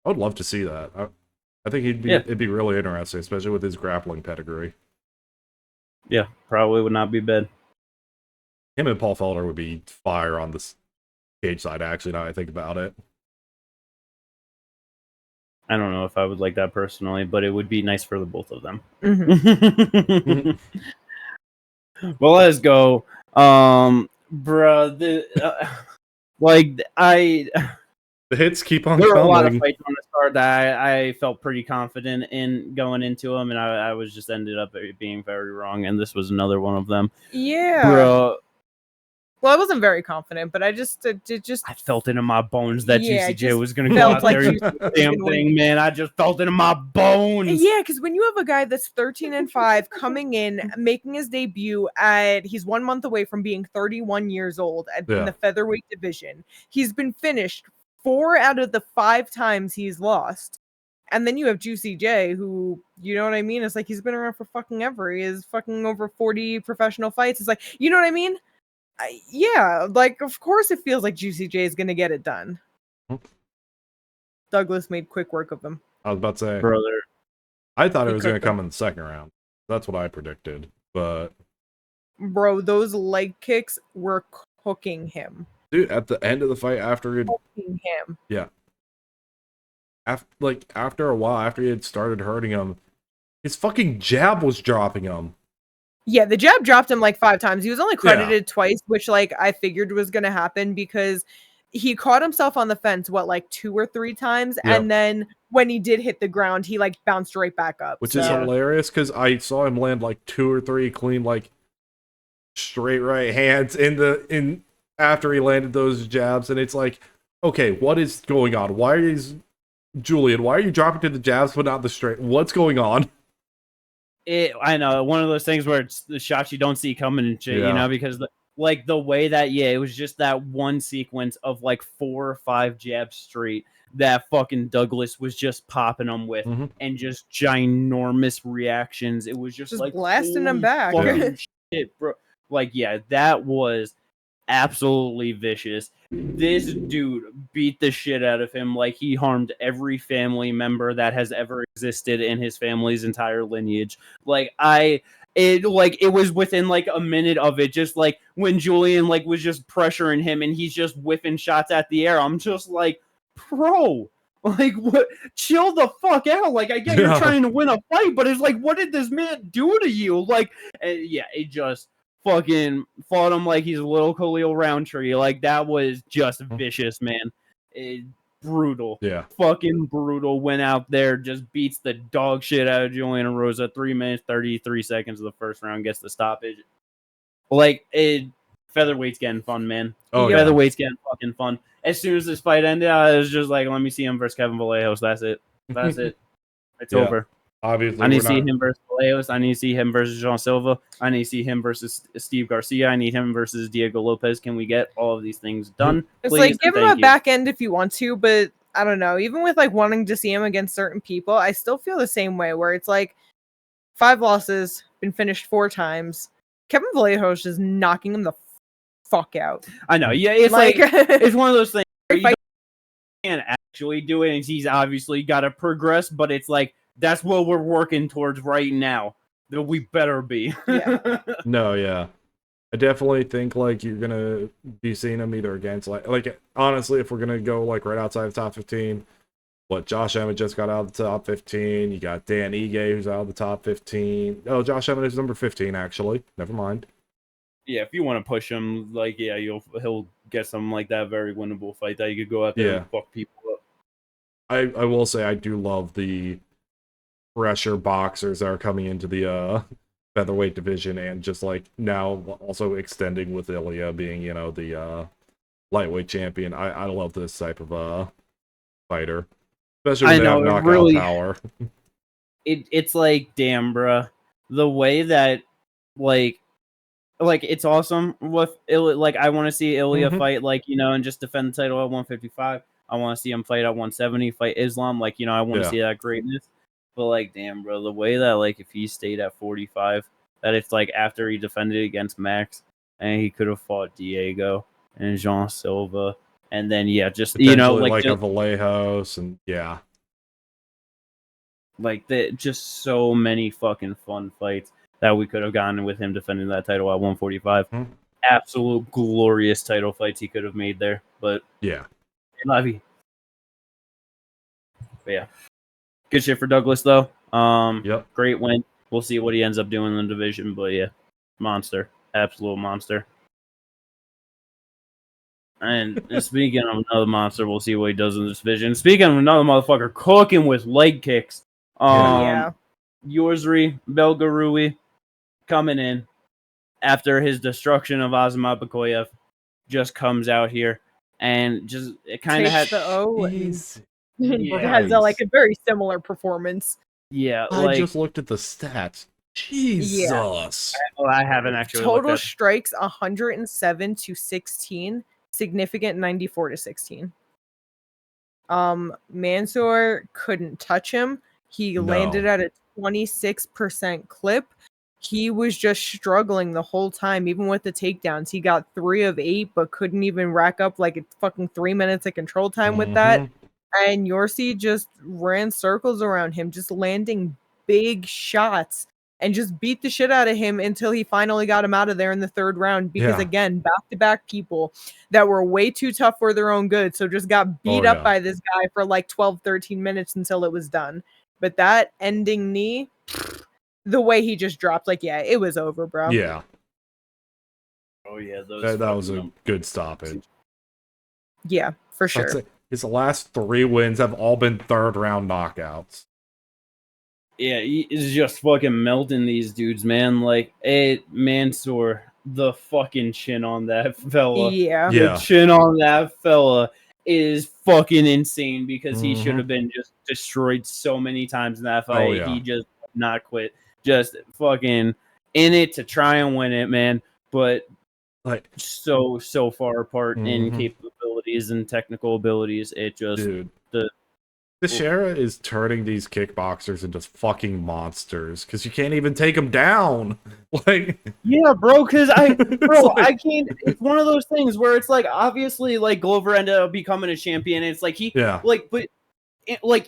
I would love to see that. I think it'd be really interesting, especially with his grappling pedigree.
Yeah, probably would not be bad.
Him and Paul Felder would be fire on this cage side, actually, now I think about it.
I don't know if I would like that personally, but it would be nice for the both of them.
Mm-hmm.
Well, let's go. Bruh,
the hits keep on
there
coming.
Were a lot of fights on the start that I felt pretty confident in going into them, and I was just ended up being very wrong, and this was another one of them.
Yeah.
Bro.
Well, I wasn't very confident, but I
felt it in my bones that GCJ was going to go out there and do the damn thing, man. I just felt it in my bones.
Yeah, because when you have a guy that's 13-5 coming in, making his debut he's 1 month away from being 31 years old in the featherweight division. He's been finished 4 out of the 5 times he's lost. And then you have Juicy J, who, you know what I mean? It's like he's been around for fucking ever. He has fucking over 40 professional fights. It's like, you know what I mean? Like, of course it feels like Juicy J is going to get it done. Douglas made quick work of him.
I was about to say,
brother.
I thought it was going to come in the second round. That's what I predicted, but...
Bro, those leg kicks were cooking him.
Dude, at the end of the fight, after he...
Cooking him.
Yeah. After a while, after he had started hurting him, his fucking jab was dropping him.
Yeah, the jab dropped him like 5 times. He was only credited twice, which like I figured was going to happen because he caught himself on the fence, 2 or 3 times. Yep. And then when he did hit the ground, he like bounced right back up.
Which is hilarious because I saw him land like 2 or 3 clean, like straight right hands after he landed those jabs. And it's like, okay, what is going on? Why are you dropping to the jabs but not the straight? What's going on?
I know, one of those things where it's the shots you don't see coming and shit, you know, because the way that, it was just that one sequence of like 4 or 5 jabs straight that fucking Douglas was just popping them with and just ginormous reactions. It was just like
blasting them back.
Shit, bro. Like, that was absolutely vicious. This dude beat the shit out of him like he harmed every family member that has ever existed in his family's entire lineage. It was within like a minute of it, just like when Julian like was just pressuring him and he's just whiffing shots at the air. I'm just like, bro, like, what? Chill the fuck out. Like, I get you're trying to win a fight, but it's like, what did this man do to you? Like, it just fucking fought him like he's a little Khalil Roundtree. Like, that was just vicious, man. Brutal. Yeah. Fucking brutal. Went out there, just beats the dog shit out of Julian Rosa. 3 minutes, 33 seconds of the first round, gets the stoppage. Like, featherweight's getting fun, man. Featherweight's getting fucking fun. As soon as this fight ended, I was just like, let me see him versus Kevin Vallejos. That's it. It's over.
Obviously,
I need to see him versus Vallejos. I need to see him versus Jean Silva. I need to see him versus Steve Garcia. I need him versus Diego Lopez. Can we get all of these things done?
It's like, give him a back end if you want to, but I don't know. Even with like wanting to see him against certain people, I still feel the same way where it's like 5 losses, been finished 4 times. Kevin Vallejos is knocking him the fuck out.
I know. Yeah, it's like it's one of those things where you can't actually do it, and he's obviously got to progress, but it's like, that's what we're working towards right now. That we better be.
No, yeah. I definitely think like you're gonna be seeing him either against like honestly, if we're gonna go like right outside the top 15, what Josh Emmett just got out of the top 15. You got Dan Ige who's out of the top 15. Oh, Josh Emmett is number 15 actually. Never mind.
Yeah, if you want to push him, like he'll get something like that very winnable fight that you could go out there and fuck people up.
I will say I do love the fresher boxers that are coming into the featherweight division, and just like now also extending with Ilya being the lightweight champion. I love this type of fighter, especially when they have knockout power.
It's like, damn, bruh, the way that like it's awesome with like I want to see Ilya fight and just defend the title at 155. I want to see him fight at 170, fight Islam. Like I want to see that greatness. But like, damn, bro, the way that like if he stayed at 45, that it's like after he defended against Max and he could have fought Diego and Jean Silva, and then just like
a Vallejos and
like just so many fucking fun fights that we could have gotten with him defending that title at 145. Absolute glorious title fights he could have made there. But love you. But yeah. Good shit for Douglas though. Great win. We'll see what he ends up doing in the division, but yeah. Monster. Absolute monster. And speaking of another monster, we'll see what he does in this division. Speaking of another motherfucker cooking with leg kicks. Yousri Belgarui coming in after his destruction of Azamat Bakoyev, just comes out here and just it kind of has
has like a very similar performance.
Yeah,
I just looked at the stats. Jesus.
I haven't actually.
Total strikes 107 to 16, significant 94 to 16. Mansoor couldn't touch him. He landed at a 26% clip. He was just struggling the whole time, even with the takedowns. He got 3 of 8, but couldn't even rack up like a fucking 3 minutes of control time with that. And Yousri just ran circles around him, just landing big shots and just beat the shit out of him until he finally got him out of there in the 3rd round. Because again, back-to-back people that were way too tough for their own good. So just got beat up by this guy for like 12, 13 minutes until it was done. But that ending knee, the way he just dropped, like, it was over, bro.
Yeah.
Oh, yeah.
That was a good stoppage.
Yeah, for sure.
His last 3 wins have all been 3rd round knockouts.
Yeah, he's just fucking melting these dudes, man. Like, Mansoor, the fucking chin on that fella.
Yeah.
The chin on that fella is fucking insane because he should have been just destroyed so many times in that fight. He just not quit. Just fucking in it to try and win it, man. But
like
so far apart in capabilities and technical abilities. It just
Teixeira is turning these kickboxers into fucking monsters because you can't even take them down. Like,
yeah, bro. Because I can't. It's one of those things where it's like obviously like Glover ended up becoming a champion. And it's like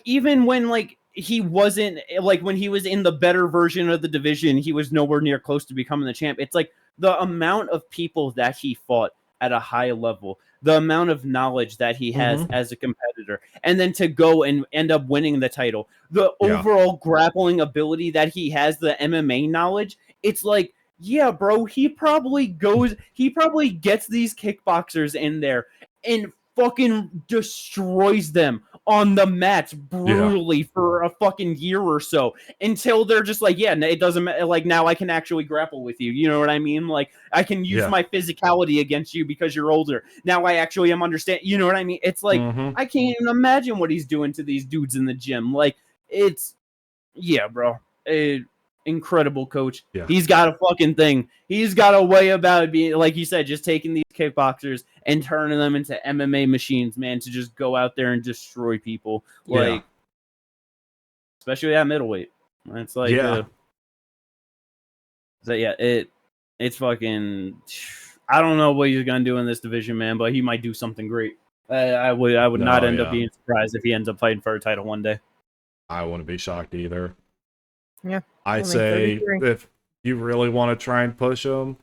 even when like he wasn't like when he was in the better version of the division, he was nowhere near close to becoming the champ. It's like the amount of people that he fought at a high level, the amount of knowledge that he has as a competitor, and then to go and end up winning the title, the overall grappling ability that he has, the MMA knowledge, it's like, yeah, bro, he probably gets these kickboxers in there and fucking destroys them on the mats brutally for a fucking year or so until they're just like, yeah, it doesn't matter. Like, now I can actually grapple with you. You know what I mean? Like, I can use my physicality against you because you're older. Now I actually am understand. You know what I mean? It's like, I can't even imagine what he's doing to these dudes in the gym. Like, it's, bro. Incredible coach. He's got a fucking thing. He's got a way about it being, like you said, just taking these kickboxers and turning them into MMA machines, man, to just go out there and destroy people. Like, especially at middleweight. It's like, it's fucking, I don't know what he's going to do in this division, man, but he might do something great. I would not end up being surprised if he ends up fighting for a title one day.
I wouldn't be shocked either.
Yeah.
I say if you really want to try and push him,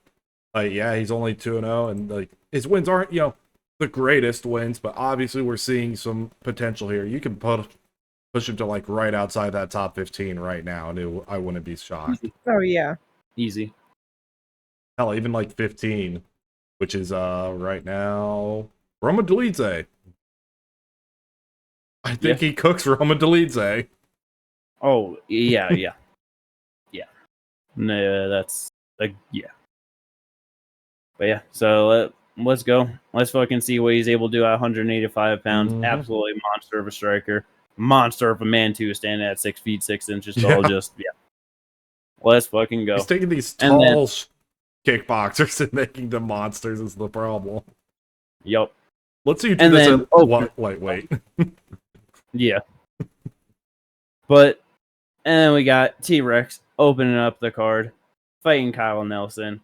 Yeah, he's only 2-0, and like his wins aren't, the greatest wins, but obviously we're seeing some potential here. You can push him to like right outside that top 15 right now, and I wouldn't be shocked.
Oh yeah,
easy.
Hell, even like 15, which is right now Roma Delidze. I think he cooks Roma Delidze.
Oh yeah. No, that's yeah. But yeah, so let's go. Let's fucking see what he's able to do at 185 pounds.
Mm-hmm.
Absolutely monster of a striker. Monster of a man, too, standing at 6 feet 6 inches tall. Just, let's fucking go.
He's taking these tall kickboxers and making them monsters is the problem.
Yep.
Let's see you do this at lightweight.
Yeah. But, and then we got T-Rex opening up the card, fighting Kyle Nelson.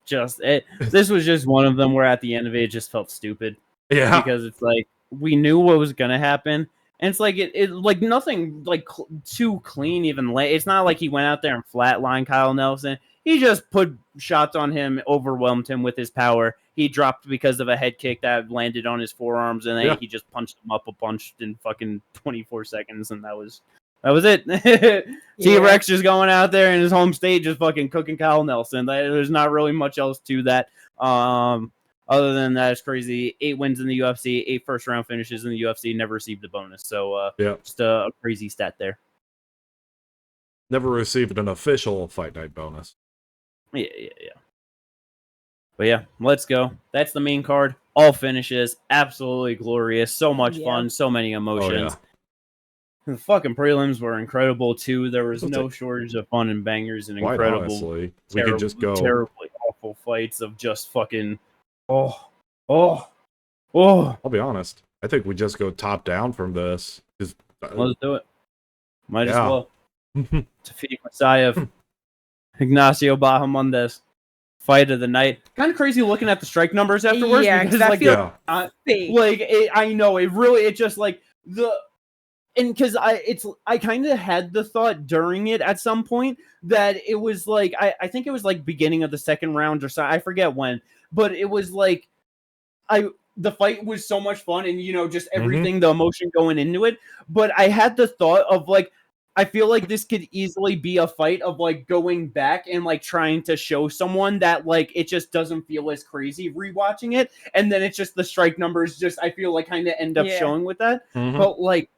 This was just one of them where at the end of it just felt stupid.
Yeah.
Because it's like, we knew what was going to happen. And it's like, it like nothing like too clean even late. It's not like he went out there and flatlined Kyle Nelson. He just put shots on him, overwhelmed him with his power. He dropped because of a head kick that landed on his forearms, and then he just punched him up a bunch in fucking 24 seconds, and that was it. T-Rex just going out there in his home state, just fucking cooking Kyle Nelson. There's not really much else to that. Other than that, it's crazy. 8 wins in the UFC, 8 first-round finishes in the UFC, never received a bonus. So, just a crazy stat there.
Never received an official Fight Night bonus.
Yeah. But yeah, let's go. That's the main card. All finishes. Absolutely glorious. So much fun. So many emotions. The fucking prelims were incredible, too. There was no shortage of fun and bangers and incredible,
honestly, we could just go
terribly awful fights of just fucking... Oh.
I'll be honest. I think we just go top down from this.
Let's do it. Might as well. Tafik Masayev, Ignacio Bahamondes, fight of the night. Kind of crazy looking at the strike numbers afterwards.
Yeah,
because
I feel fake.
I know it just like and because I kind of had the thought during it at some point that it was like I think it was like beginning of the second round or so, I forget when, but it was like the fight was so much fun and just everything, the emotion going into it, but I had the thought of like I feel like this could easily be a fight of like going back and like trying to show someone that like it just doesn't feel as crazy rewatching it, and then it's just the strike numbers just I feel like kind of end up showing with that. But like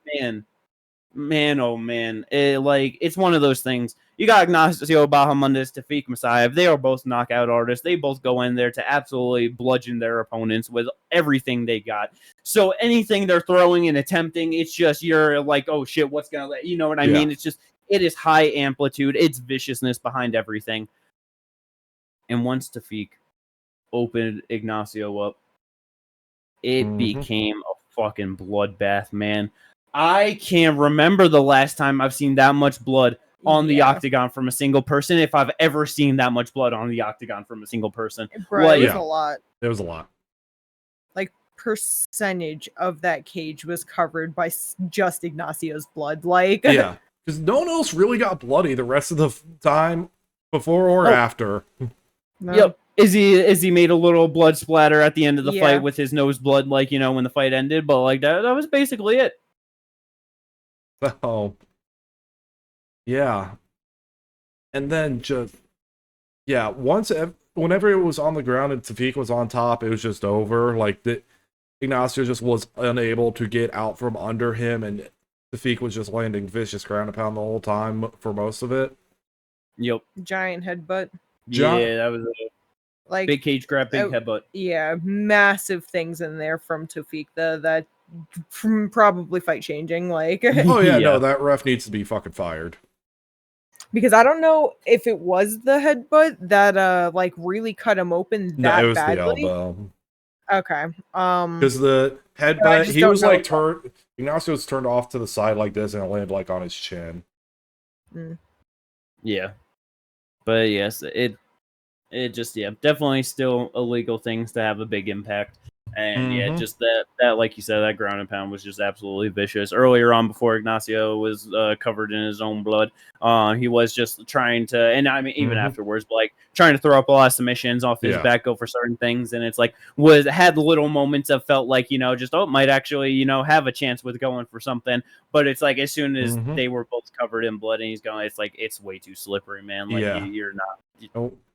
man, oh man, it's one of those things. You got Ignacio Bahamondes, Tafik Masayev. They are both knockout artists. They both go in there to absolutely bludgeon their opponents with everything they got. So anything they're throwing and attempting, it's just you're like, oh shit, what's gonna let you know what I mean? It's just it is high amplitude. It's viciousness behind everything. And once Tafik opened Ignacio up, it became a fucking bloodbath, man. I can't remember the last time I've seen that much blood on the octagon from a single person, if I've ever seen that much blood on the octagon from a single person.
Bro, it was a lot.
There was a lot.
Like, percentage of that cage was covered by just Ignacio's blood. Like,
yeah, because no one else really got bloody the rest of the time before or after.
No.
Yep. Izzy made a little blood splatter at the end of the fight with his nose blood, like, when the fight ended, but like that was basically it.
So, yeah. And then just, whenever it was on the ground and Tafik was on top, it was just over. Like, Ignacio just was unable to get out from under him, and Tafik was just landing vicious ground and pound the whole time for most of it.
Yep.
Giant headbutt.
Yeah, that was
like
big cage grab, big headbutt.
Yeah, massive things in there from Tafik. That probably fight changing. Like,
no, that ref needs to be fucking fired.
Because I don't know if it was the headbutt that like really cut him open that
it was
badly.
The elbow.
Okay.
Because the headbutt, he was like turned. Ignacio was turned off to the side like this, and it landed like on his chin.
Yeah, but yes, it just definitely still illegal things to have a big impact. And yeah, just that like you said, that ground and pound was just absolutely vicious. Earlier on, before Ignacio was covered in his own blood, he was just trying to, and I mean even afterwards, but like trying to throw up a lot of submissions off his back, go for certain things, and it's like had little moments of felt like just might actually have a chance with going for something, but it's like as soon as they were both covered in blood and he's going, it's like it's way too slippery, man. Like you're not.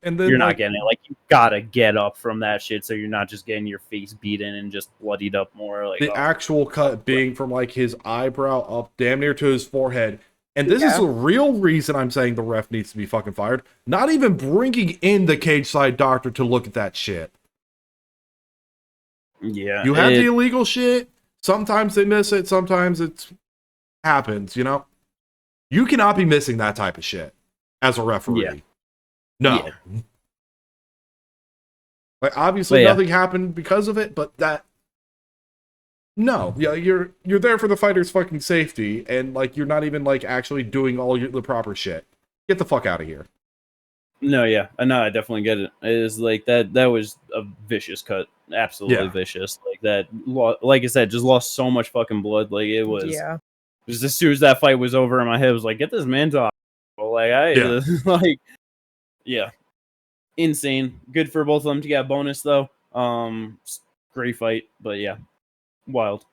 And then
you're not getting it. Like you gotta get up from that shit, so you're not just getting your face beaten and just bloodied up more. Like
the actual cut being from like his eyebrow up damn near to his forehead. And this is the real reason I'm saying the ref needs to be fucking fired. Not even bringing in the cage side doctor to look at that shit.
Yeah,
you have the illegal shit. Sometimes they miss it. Sometimes it happens. You cannot be missing that type of shit as a referee.
Yeah.
No. Yeah. Like obviously nothing happened because of it, but you're there for the fighter's fucking safety, and like you're not even like actually doing all the proper shit. Get the fuck out of here.
No, I definitely get it. It is like that was a vicious cut. Absolutely vicious. Like that, like I said, just lost so much fucking blood. Like it was just as soon as that fight was over in my head, I was like, get this man to like insane. Good for both of them to get a bonus though. Great fight, but wild.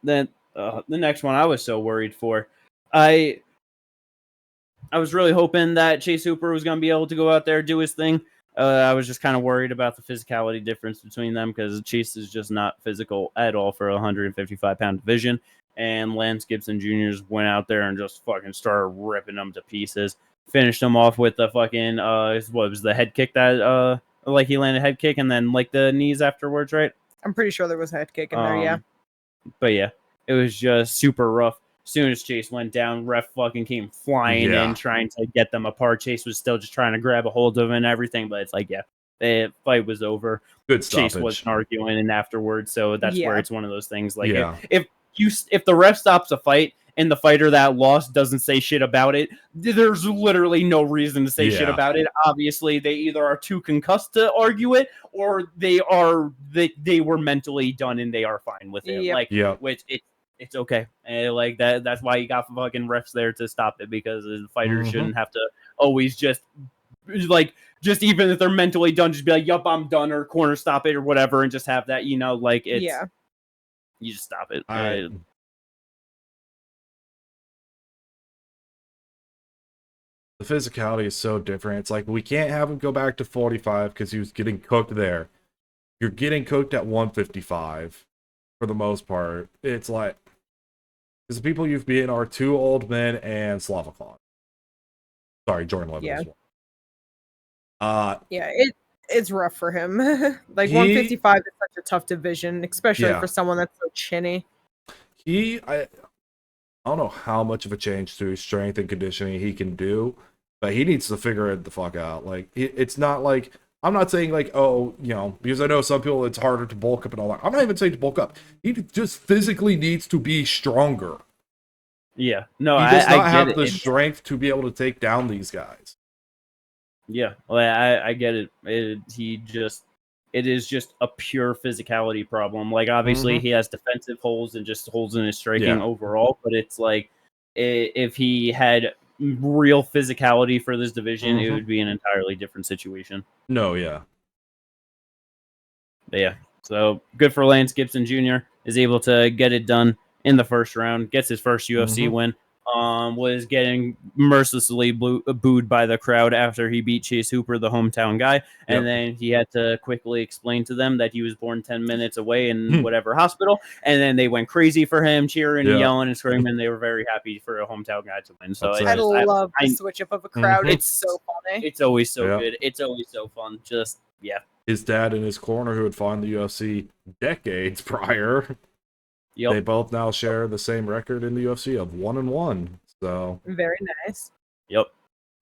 Then the next one I was so worried for. I was really hoping that Chase Hooper was going to be able to go out there, do his thing. I was just kind of worried about the physicality difference between them because Chase is just not physical at all for a 155-pound division. And Lance Gibson Jr. went out there and just fucking started ripping them to pieces. Finished him off with the fucking, what was the head kick that, like he landed head kick and then like the knees afterwards, right?
I'm pretty sure there was a head kick in there,
But yeah, it was just super rough. As soon as Chase went down, ref fucking came flying in, trying to get them apart. Chase was still just trying to grab a hold of him and everything, but it's like, the fight was over.
Good stoppage.
Chase wasn't arguing and afterwards, so that's where it's one of those things. Like, if the ref stops a fight and the fighter that lost doesn't say shit about it, there's literally no reason to say shit about it. Obviously, they either are too concussed to argue it, or they were mentally done and they are fine with it. Which it's okay. And like that's why you got fucking refs there to stop it, because the fighters shouldn't have to always just even if they're mentally done, just be like, yup, I'm done, or corner stop it or whatever, and just have that, like it's you just stop it.
The physicality is so different. It's like, we can't have him go back to 45 because he was getting cooked there. You're getting cooked at 155 for the most part. It's like, because the people you've beaten are 2 old men and Slavakon. Sorry, Jordan Levin as well.
It's rough for him. Like 155 is such a tough division, especially for someone that's so chinny.
I don't know how much of a change to his strength and conditioning he can do, but he needs to figure it the fuck out. Like, it's not like, I'm not saying like, because I know some people it's harder to bulk up and all that. I'm not even saying to bulk up. He just physically needs to be stronger.
Yeah. No,
he does not have the strength to be able to take down these guys.
Yeah, well, I get it. It is just a pure physicality problem. Like, obviously, he has defensive holes and just holes in his striking overall, but it's like, if he had real physicality for this division, it would be an entirely different situation.
No, yeah.
But yeah, so good for Lance Gibson Jr. is able to get it done in the first round, gets his first UFC win. Was getting mercilessly booed by the crowd after he beat Chase Hooper, the hometown guy, and then he had to quickly explain to them that he was born 10 minutes away in whatever hospital, and then they went crazy for him, cheering and yelling and screaming. They were very happy for a hometown guy to win. So
I love the switch up of a crowd. It's so funny.
It's always so good. It's always so fun. Just
his dad in his corner, who had fought in the UFC decades prior.
Yep.
They both now share the same record in the UFC of 1-1. So
very nice.
Yep.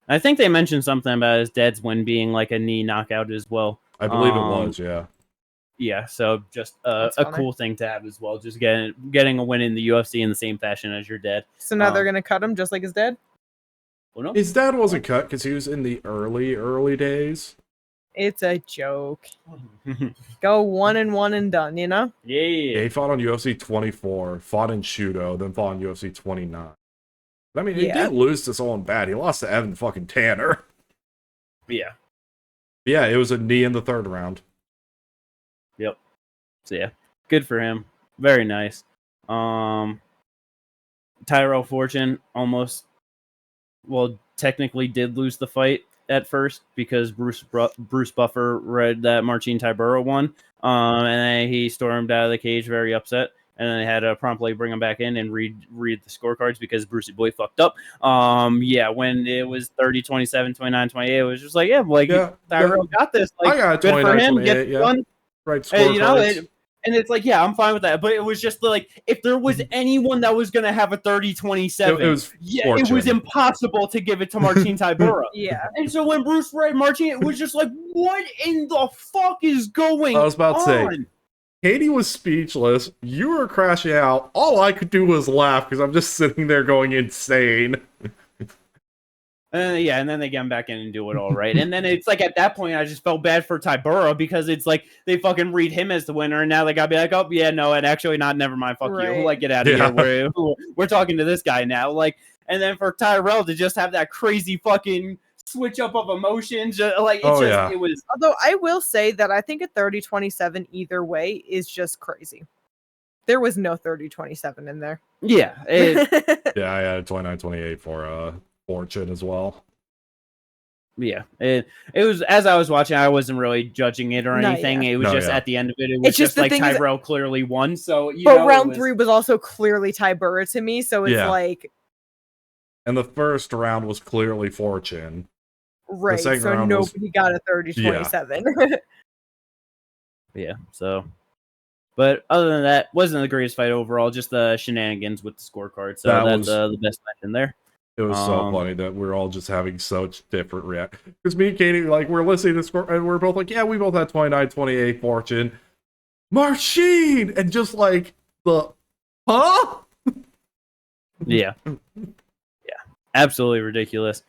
I think they mentioned something about his dad's win being like a knee knockout as well.
I believe it was, yeah.
Yeah, so just a cool thing to have as well. Just getting a win in the UFC in the same fashion as your dad.
So now they're gonna cut him just like his dad?
Well, no. His dad wasn't cut because he was in the early days.
It's a joke. Go 1-1 and done, you know?
Yeah, he fought on UFC 24, fought in Shudo, then fought on UFC 29. I mean, he did lose to someone bad. He lost to Evan fucking Tanner.
Yeah.
Yeah, it was a knee in the 3rd round.
Yep. So yeah, good for him. Very nice. Tyrell Fortune almost, technically did lose the fight at first because Bruce Buffer read that Marcin Tybura won. And then he stormed out of the cage very upset. And then they had to promptly bring him back in and read the scorecards because Brucey Boy fucked up. Yeah, when it was 30-27, 29-28, it was just like, Tyrell got this. Like,
I got
good for him. Get done.
Right, scorecards.
And it's like, yeah, I'm fine with that. But it was just like, if there was anyone that was going to have a 30-27, it was impossible to give it to Marcin Tybura.
Yeah.
And so when Bruce read Marcin, it was just like, what in the fuck is going on?
I was about to say, Katie was speechless. You were crashing out. All I could do was laugh because I'm just sitting there going insane.
And then they get him back in and do it all right. And then it's like at that point, I just felt bad for Tybura because it's like they fucking read him as the winner, and now they gotta be like, oh yeah, no, and actually not. Never mind, fuck you. Like, get out of here. We're talking to this guy now. Like, and then for Tyrell to just have that crazy fucking switch up of emotions, it was.
Although I will say that I think a 30-27 either way is just crazy. There was no 30-27 in there.
Yeah.
Yeah, I had 29-28 for Fortune as well.
Yeah, it was, as I was watching, I wasn't really judging it or anything. It was at the end of it, it was just like Tyrell clearly won. So,
round 3 was also clearly Tybura to me. So it's like,
and the first round was clearly Fortune.
Right. So nobody got a 30-27.
Yeah. So, but other than that, wasn't the greatest fight overall. Just the shenanigans with the scorecard. So that's the best match in there.
It was so funny that we're all just having such different reactions. Because me and Katie, like, we're listening to the score, and we're both like, yeah, we both had 29-28 Fortune. Marcin! And just like, huh?
Yeah. Absolutely ridiculous.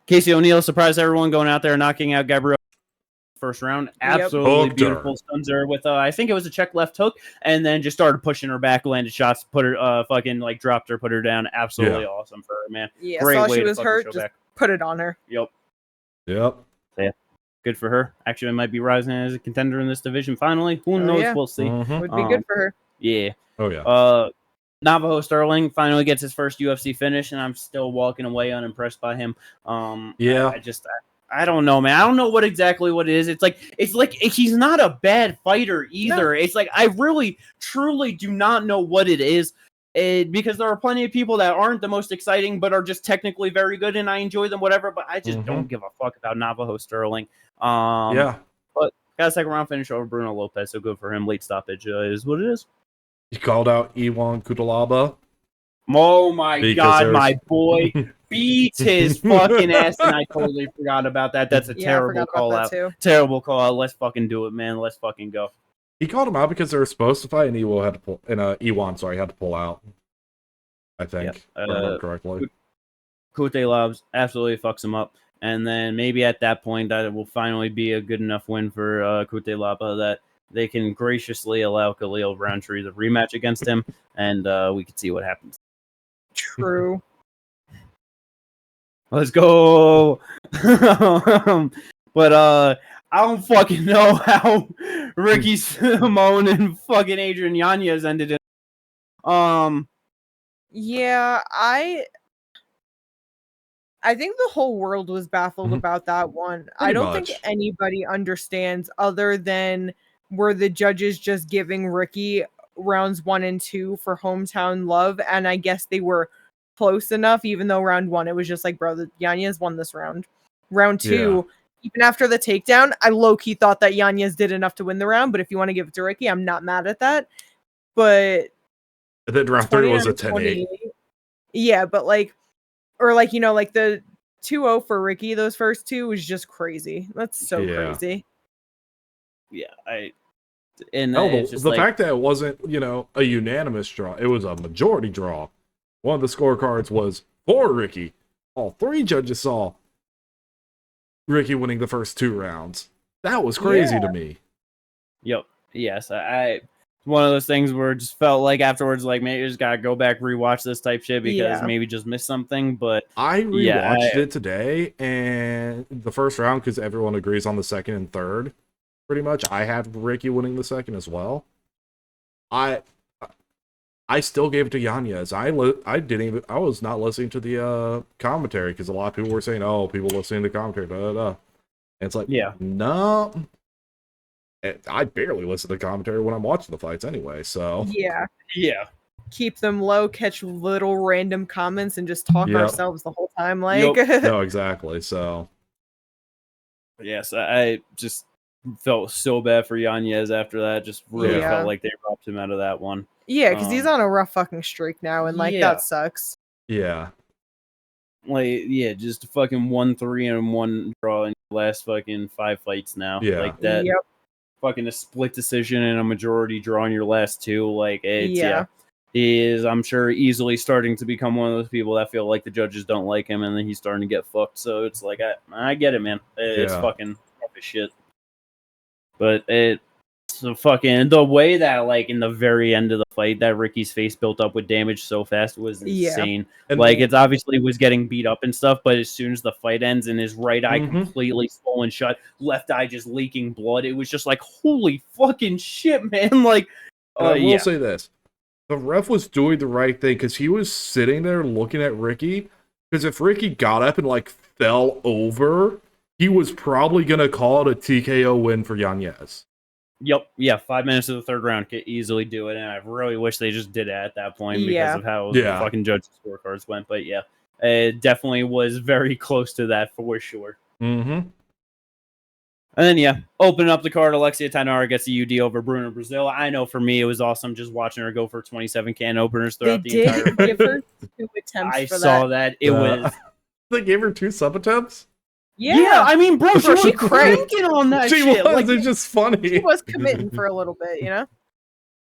Casey O'Neill surprised everyone going out there knocking out Gabriel first round. Absolutely beautiful stuns her with I think it was a check left hook, and then just started pushing her back, landed shots, put her fucking like dropped her, put her down. Absolutely awesome for her, man.
Yeah, great way she was hurt, just put it on her.
Yep.
So,
yeah. Good for her. Actually, might be rising as a contender in this division finally. Who knows? Yeah. We'll see.
Would be good for her.
Yeah.
Oh yeah.
Navajo Sterling finally gets his first UFC finish, and I'm still walking away unimpressed by him. I don't know, man. I don't know what it is. It's like he's not a bad fighter either. No. It's like I really, truly do not know what it is. Because there are plenty of people that aren't the most exciting, but are just technically very good, and I enjoy them, whatever. But I just don't give a fuck about Navajo Sterling. But got a second round finish over Bruno Lopez, so good for him. Late stoppage is what it is.
He called out Iwan Kutalaba.
Oh my God, my boy beats his fucking ass, and I totally forgot about that. That's a terrible call out. Terrible call out. Let's fucking do it, man. Let's fucking go.
He called him out because they were supposed to fight, and Iwan had to pull out. I think, if I remember correctly.
Kute Labs absolutely fucks him up, and then maybe at that point that it will finally be a good enough win for Kute Lapa that they can graciously allow Khalil Roundtree the rematch against him, and we can see what happens.
True.
Let's go. But I don't fucking know how Ricky Simone and fucking Adrian Yanez ended it.
Yeah, I think the whole world was baffled about that one. I don't think anybody understands other than were the judges just giving Ricky rounds 1 and 2 for hometown love, and I guess they were close enough, even though round 1 it was just like, bro, Yanez won this round. Round 2, even after the takedown, I low-key thought that Yanez did enough to win the round, but if you want to give it to Ricky, I'm not mad at that. But
then round 3 was a 10-8.
Yeah, but like, or like, you know, like the 2-0 for Ricky, those first two was just crazy. That's so crazy.
Yeah,
the fact that it wasn't, you know, a unanimous draw, it was a majority draw. One of the scorecards was for Ricky. All 3 judges saw Ricky winning the first 2 rounds. That was crazy to me.
Yep. Yes. I one of those things where it just felt like afterwards, like maybe you just gotta go back, rewatch this type shit because maybe just missed something. But
I rewatched it today, and the first round, because everyone agrees on the second and third, pretty much. I had Ricky winning the second as well. I still gave it to Yanez. I was not listening to the commentary because a lot of people were saying, "Oh, people listening to commentary." Da, da, da. And it's like, no. I barely listen to commentary when I'm watching the fights anyway. So
yeah.
Keep them low, catch little random comments, and just talk ourselves the whole time. Like,
no, exactly. So
yes, I just felt so bad for Yanez after that. Just really felt like they robbed him out of that one.
Yeah, because he's on a rough fucking streak now, and like that sucks.
Yeah.
Like, just fucking 1-3 and 1 draw in the last fucking 5 fights now.
Yeah.
Like that.
Yep.
Fucking a split decision and a majority draw in your last 2. Like, it's, he is, I'm sure, easily starting to become one of those people that feel like the judges don't like him, and then he's starting to get fucked. So it's like, I get it, man. It's fucking tough as shit. But so fucking the way that, like, in the very end of the fight, that Ricky's face built up with damage so fast was insane.
And
like, it's obviously was getting beat up and stuff, but as soon as the fight ends and his right eye completely swollen shut, left eye just leaking blood, it was just like, holy fucking shit, man. Like,
I will say this. The ref was doing the right thing because he was sitting there looking at Ricky. Because if Ricky got up and, like, fell over, he was probably going to call it a TKO win for Yanez.
Yep. Yeah. 5 minutes of the third round could easily do it. And I really wish they just did it at that point because of how the fucking judges' scorecards went. But yeah, it definitely was very close to that for sure.
Mm-hmm.
And then, open up the card. Alexia Tainara gets the UD over Bruna Brazil. I know for me, it was awesome just watching her go for 27 can openers throughout the entire
fight. They did give her 2 attempts
I saw that. It was...
They gave her 2 sub attempts?
Yeah,
I mean, bro, she was cranking on that
shit.
Was.
Like, it's just funny.
She was committing for a little bit, you know?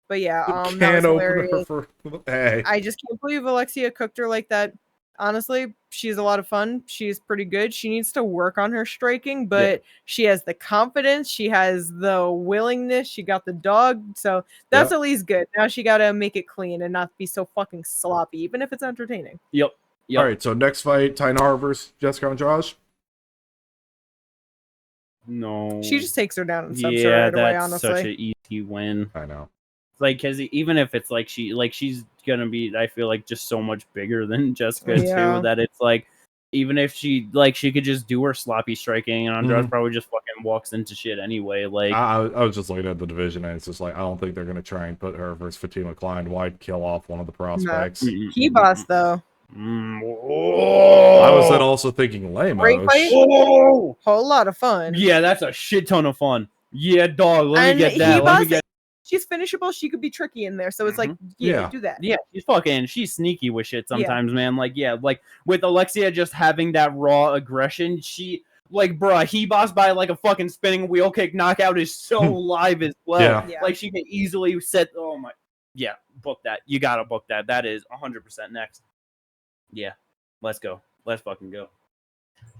But yeah,
can
that was hilarious.
For, hey.
I just can't believe Alexia cooked her like that. Honestly, she's a lot of fun. She's pretty good. She needs to work on her striking, but she has the confidence. She has the willingness. She got the dog. So that's at least good. Now she got to make it clean and not be so fucking sloppy, even if it's entertaining.
Yep.
All right, so next fight, Tainara versus Jessica Andrade.
No.
She just takes her down and subs her right away, honestly.
Such an easy win.
I know.
Like, because even if it's like she's gonna be, I feel like, just so much bigger than Jessica too, that it's like, even if she could just do her sloppy striking, and Andrade probably just fucking walks into shit anyway. Like,
I was just looking at the division, and it's just like, I don't think they're gonna try and put her versus Fatima Klein. Why kill off one of the prospects?
Key boss though.
I was then also thinking Lemos.
Great fight. Whole lot of fun.
Yeah, that's a shit ton of fun. Yeah, dog. Let me get that.
She's finishable. She could be tricky in there. So it's like, do that.
Yeah, she's sneaky with shit sometimes, man. Like, like with Alexia just having that raw aggression, she, like, bruh, he bossed by like a fucking spinning wheel kick knockout is so live as well.
Yeah.
Like, she can easily set, book that. You gotta book that. That is 100% next. Yeah, let's go. Let's fucking go.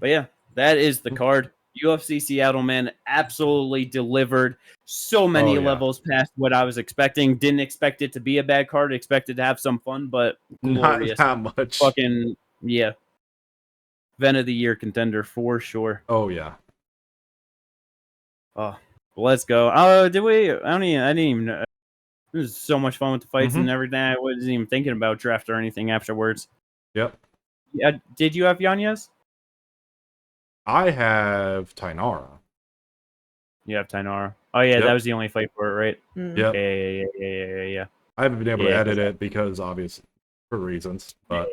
But yeah, that is the card. UFC Seattle, man, absolutely delivered. So many levels past what I was expecting. Didn't expect it to be a bad card. Expected to have some fun, but glorious.
Not much.
Fucking, event of the year contender for sure.
Oh, yeah.
Oh, let's go. Did we? I didn't even know. It was so much fun with the fights and everything. I wasn't even thinking about draft or anything afterwards.
Yep.
Yeah. Did you have Yanez?
I have Tainara.
You have Tainara. Oh yeah, that was the only fight for it, right?
Yep.
Yeah.
I haven't been able to edit it because obviously for reasons, but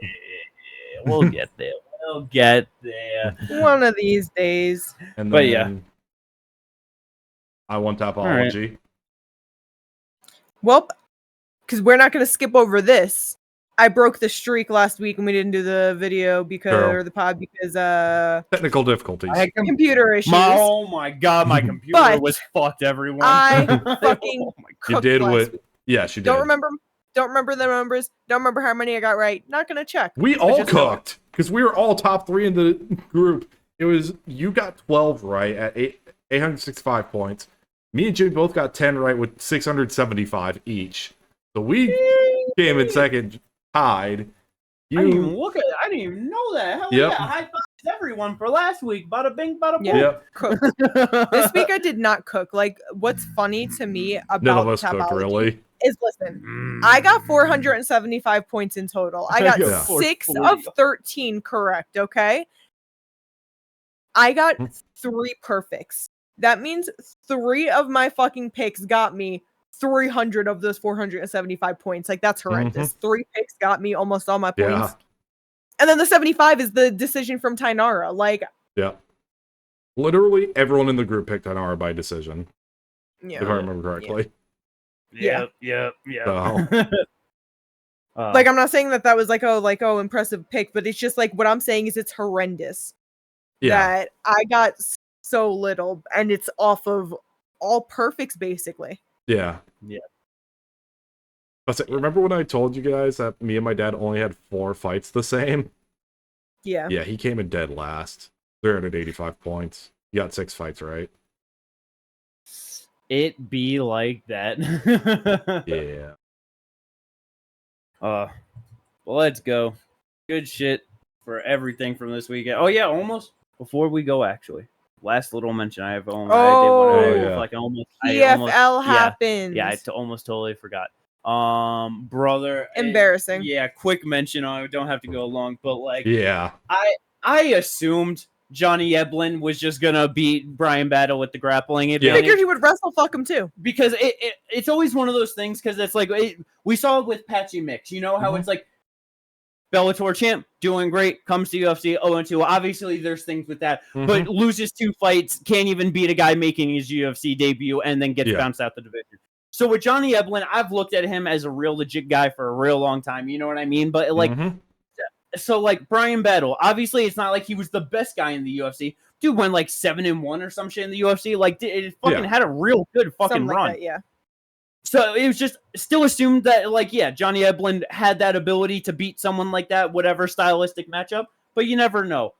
we'll get there. We'll get there
one of these days.
And then I want Topology.
Right. Well, because we're not going to skip over this. I broke the streak last week and we didn't do the video or the pod because
technical difficulties.
I had computer issues.
Oh my god, my computer was fucked, everyone.
I fucking cooked
you did
last week.
Yes, you did.
Don't remember the numbers. Don't remember how many I got right. Not gonna check.
We all cooked because we were all top 3 in the group, it was you got 12 right at 865 points. Me and Jimmy both got 10 right with 675 each. So we came in second, tied.
I didn't even look at it. I didn't even know that. Hell yeah. High fives everyone for last week. Bada bing, bada boom.
Yep.
This week I did not cook. Like, what's funny to me about
none of us cook, really.
Is listen, I got 475 points in total. I got 6 of 13 correct, okay? I got 3 perfects. That means 3 of my fucking picks got me 300 of those 475 points. Like, that's horrendous. 3 picks got me almost all my points.
Yeah.
And then the 75 is the decision from Tainara. Like,
yeah. Literally everyone in the group picked Tainara by decision.
Yeah.
If I remember correctly.
Yeah.
So.
Like, I'm not saying that was like impressive pick, but it's just like what I'm saying is it's horrendous.
Yeah.
That I got so little, and it's off of all perfects basically.
Yeah. But remember when I told you guys that me and my dad only had 4 fights the same?
Yeah.
Yeah, he came in dead last. 385 points. He got 6 fights right.
It be like that.
Yeah.
Well, let's go. Good shit for everything from this weekend. Oh yeah, almost before we go, actually, last little mention I have.
PFL happens.
Yeah, I almost totally forgot. Brother,
embarrassing.
Quick mention. I don't have to go long, but like,
yeah,
I assumed Johnny Eblin was just gonna beat Brian Battle with the grappling advantage.
I figured he would wrestle fuck him too.
Because it's always one of those things, because it's like, we saw it with Patchy Mix. You know how it's like, Bellator champ, doing great, comes to UFC 0-2. Obviously, there's things with that, but loses 2 fights, can't even beat a guy making his UFC debut, and then gets bounced out the division. So with Johnny Eblin, I've looked at him as a real legit guy for a real long time. You know what I mean? But like, so like Brian Battle, obviously it's not like he was the best guy in the UFC. Dude went like 7-1 or some shit in the UFC. Like, it fucking had a real good fucking run.
Like that,
So it was just still assumed that, like, Johnny Eblin had that ability to beat someone like that, whatever stylistic matchup, but you never know.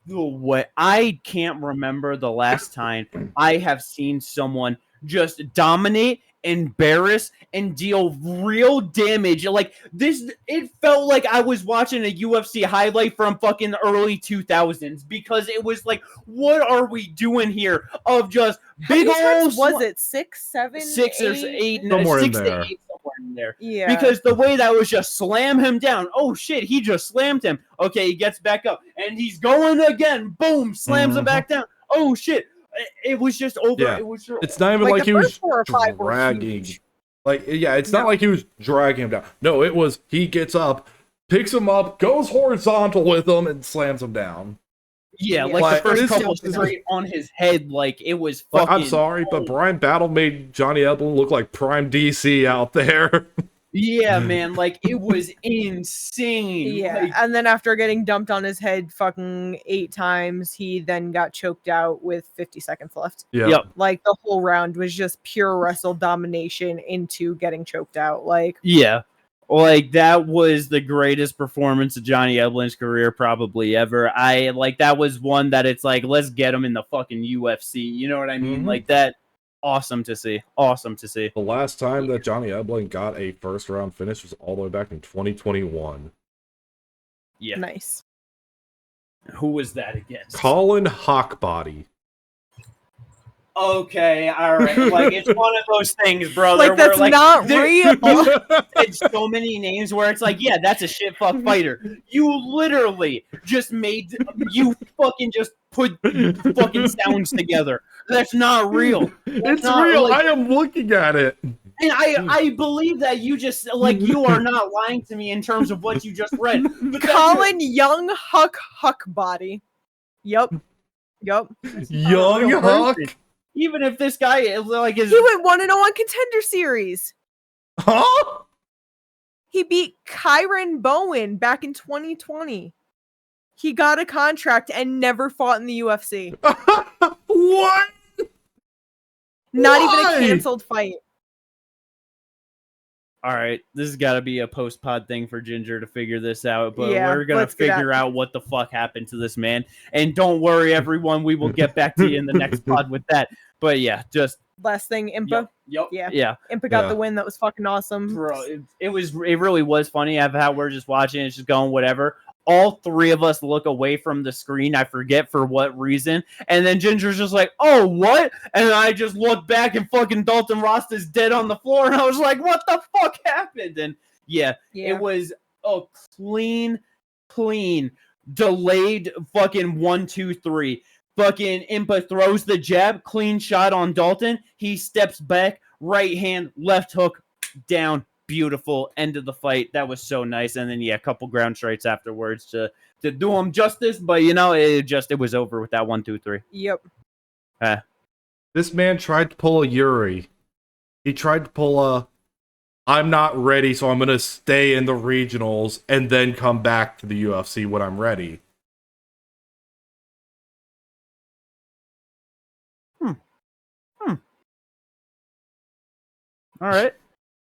What I can't remember the last time I have seen someone just dominate, embarrass, and deal real damage. Like this, it felt like I was watching a UFC highlight from fucking the early 2000s, because it was like, what are we doing here? Of just big old.
Was it 6, 7,
6 or 8?
Somewhere
6
in
to
there.
8, somewhere in there.
Yeah.
Because the way that was just slam him down. Oh shit, he just slammed him. Okay, he gets back up and he's going again. Boom, slams him back down. Oh shit. It was just over.
Yeah.
It was.
It's not even like he was dragging. Like, it's not like he was dragging him down. No, it was he gets up, picks him up, goes horizontal with him, and slams him down.
Yeah, like the first couple straight on his head, like it was fucking.
I'm sorry, but Brian Battle made Johnny Eblin look like prime DC out there.
Yeah, man, like it was insane.
Yeah,
like,
and then after getting dumped on his head fucking 8 times, he then got choked out with 50 seconds left.
Yep.
Like the whole round was just pure wrestle domination into getting choked out. Like,
yeah, like that was the greatest performance of Johnny Eblin's career probably ever. That was one that it's like, let's get him in the fucking UFC. You know what I mean? Like that. Awesome to see. The
last time that Johnny Eblin got a first round finish was all the way back in 2021.
Yeah.
Nice.
Who was that against?
Colin Hawkbody.
Okay, all right. Like, it's one of those things, brother.
Like, that's not real.
It's so many names where it's like, yeah, that's a shit fuck fighter. You literally just you fucking just put fucking sounds together. That's not real.
It's not real. Like, I am looking at it.
And I believe that you just, like, you are not lying to me in terms of what you just read.
Colin Young Huck body. Yup.
Young Huck?
Even if this guy is like
he went 1-0 on Contender Series.
Huh?
He beat Kyron Bowen back in 2020. He got a contract and never fought in the UFC.
What?
Not even a canceled fight.
all right, this has got to be a post-pod thing for Ginger to figure this out, but
Yeah,
we're going to figure out what the fuck happened to this man. And don't worry, everyone, we will get back to you in the next pod with that. But yeah, just...
Last thing, Impa.
Yep.
Yeah. Impa got the win. That was fucking awesome.
Bro, it really was funny of how we're just watching, it's just going whatever. All three of us look away from the screen. I forget for what reason. And then Ginger's just like, oh, what? And I just look back and fucking Dalton Ross is dead on the floor. And I was like, what the fuck happened? And yeah. It was a clean, delayed fucking 1, 2, 3. Fucking Impa throws the jab, clean shot on Dalton. He steps back, right hand, left hook, down. Beautiful end of the fight. That was so nice. And then a couple ground strikes afterwards to do him justice. But it was over with that 1, 2, 3.
Yep.
This man tried to pull a Yuri. He tried to pull a I'm not ready, so I'm gonna stay in the regionals and then come back to the UFC when I'm ready.
All right.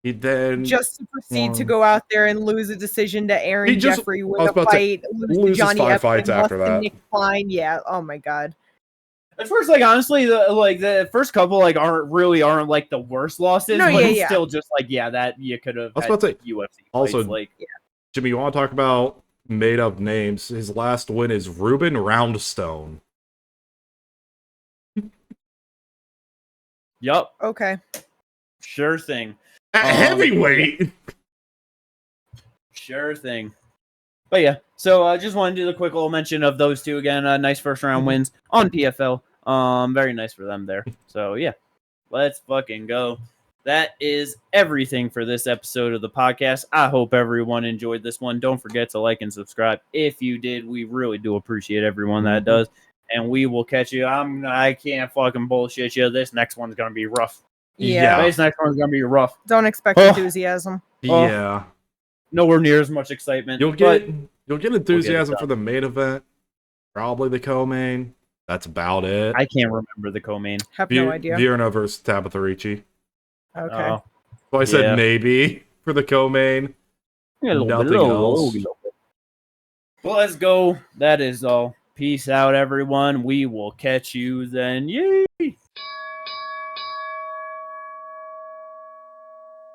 He then
just to proceed to go out there and lose a decision to Aaron Jeffrey with a fight, lose to Johnny
five fights after that.
Nick Klein. Yeah. Oh my god.
At first, honestly, the first couple aren't like the worst losses.
No,
but it's still just that you could have.
I was about to say
UFC
also
fights,
Jimmy, you want to talk about made up names? His last win is Ruben Roundstone.
Yup.
Okay.
Sure thing.
At heavyweight.
Sure thing. But yeah, so I just want to do the quick little mention of those two again. Nice first round wins on PFL. Very nice for them there. So yeah, let's fucking go. That is everything for this episode of the podcast. I hope everyone enjoyed this one. Don't forget to like and subscribe. If you did, we really do appreciate everyone that does. And we will catch you. I can't fucking bullshit you. This next one's gonna be rough.
Yeah.
This next one's gonna be rough.
Don't expect enthusiasm.
Yeah.
Nowhere near as much excitement.
You'll get enthusiasm for the main event. Probably the co-main. That's about it.
I can't remember the co-main.
Have no idea.
Virna versus Tabitha Ricci.
Okay.
So I said maybe for the co-main. Nothing else.
Well, let's go. That is all. Peace out, everyone. We will catch you then. Yay!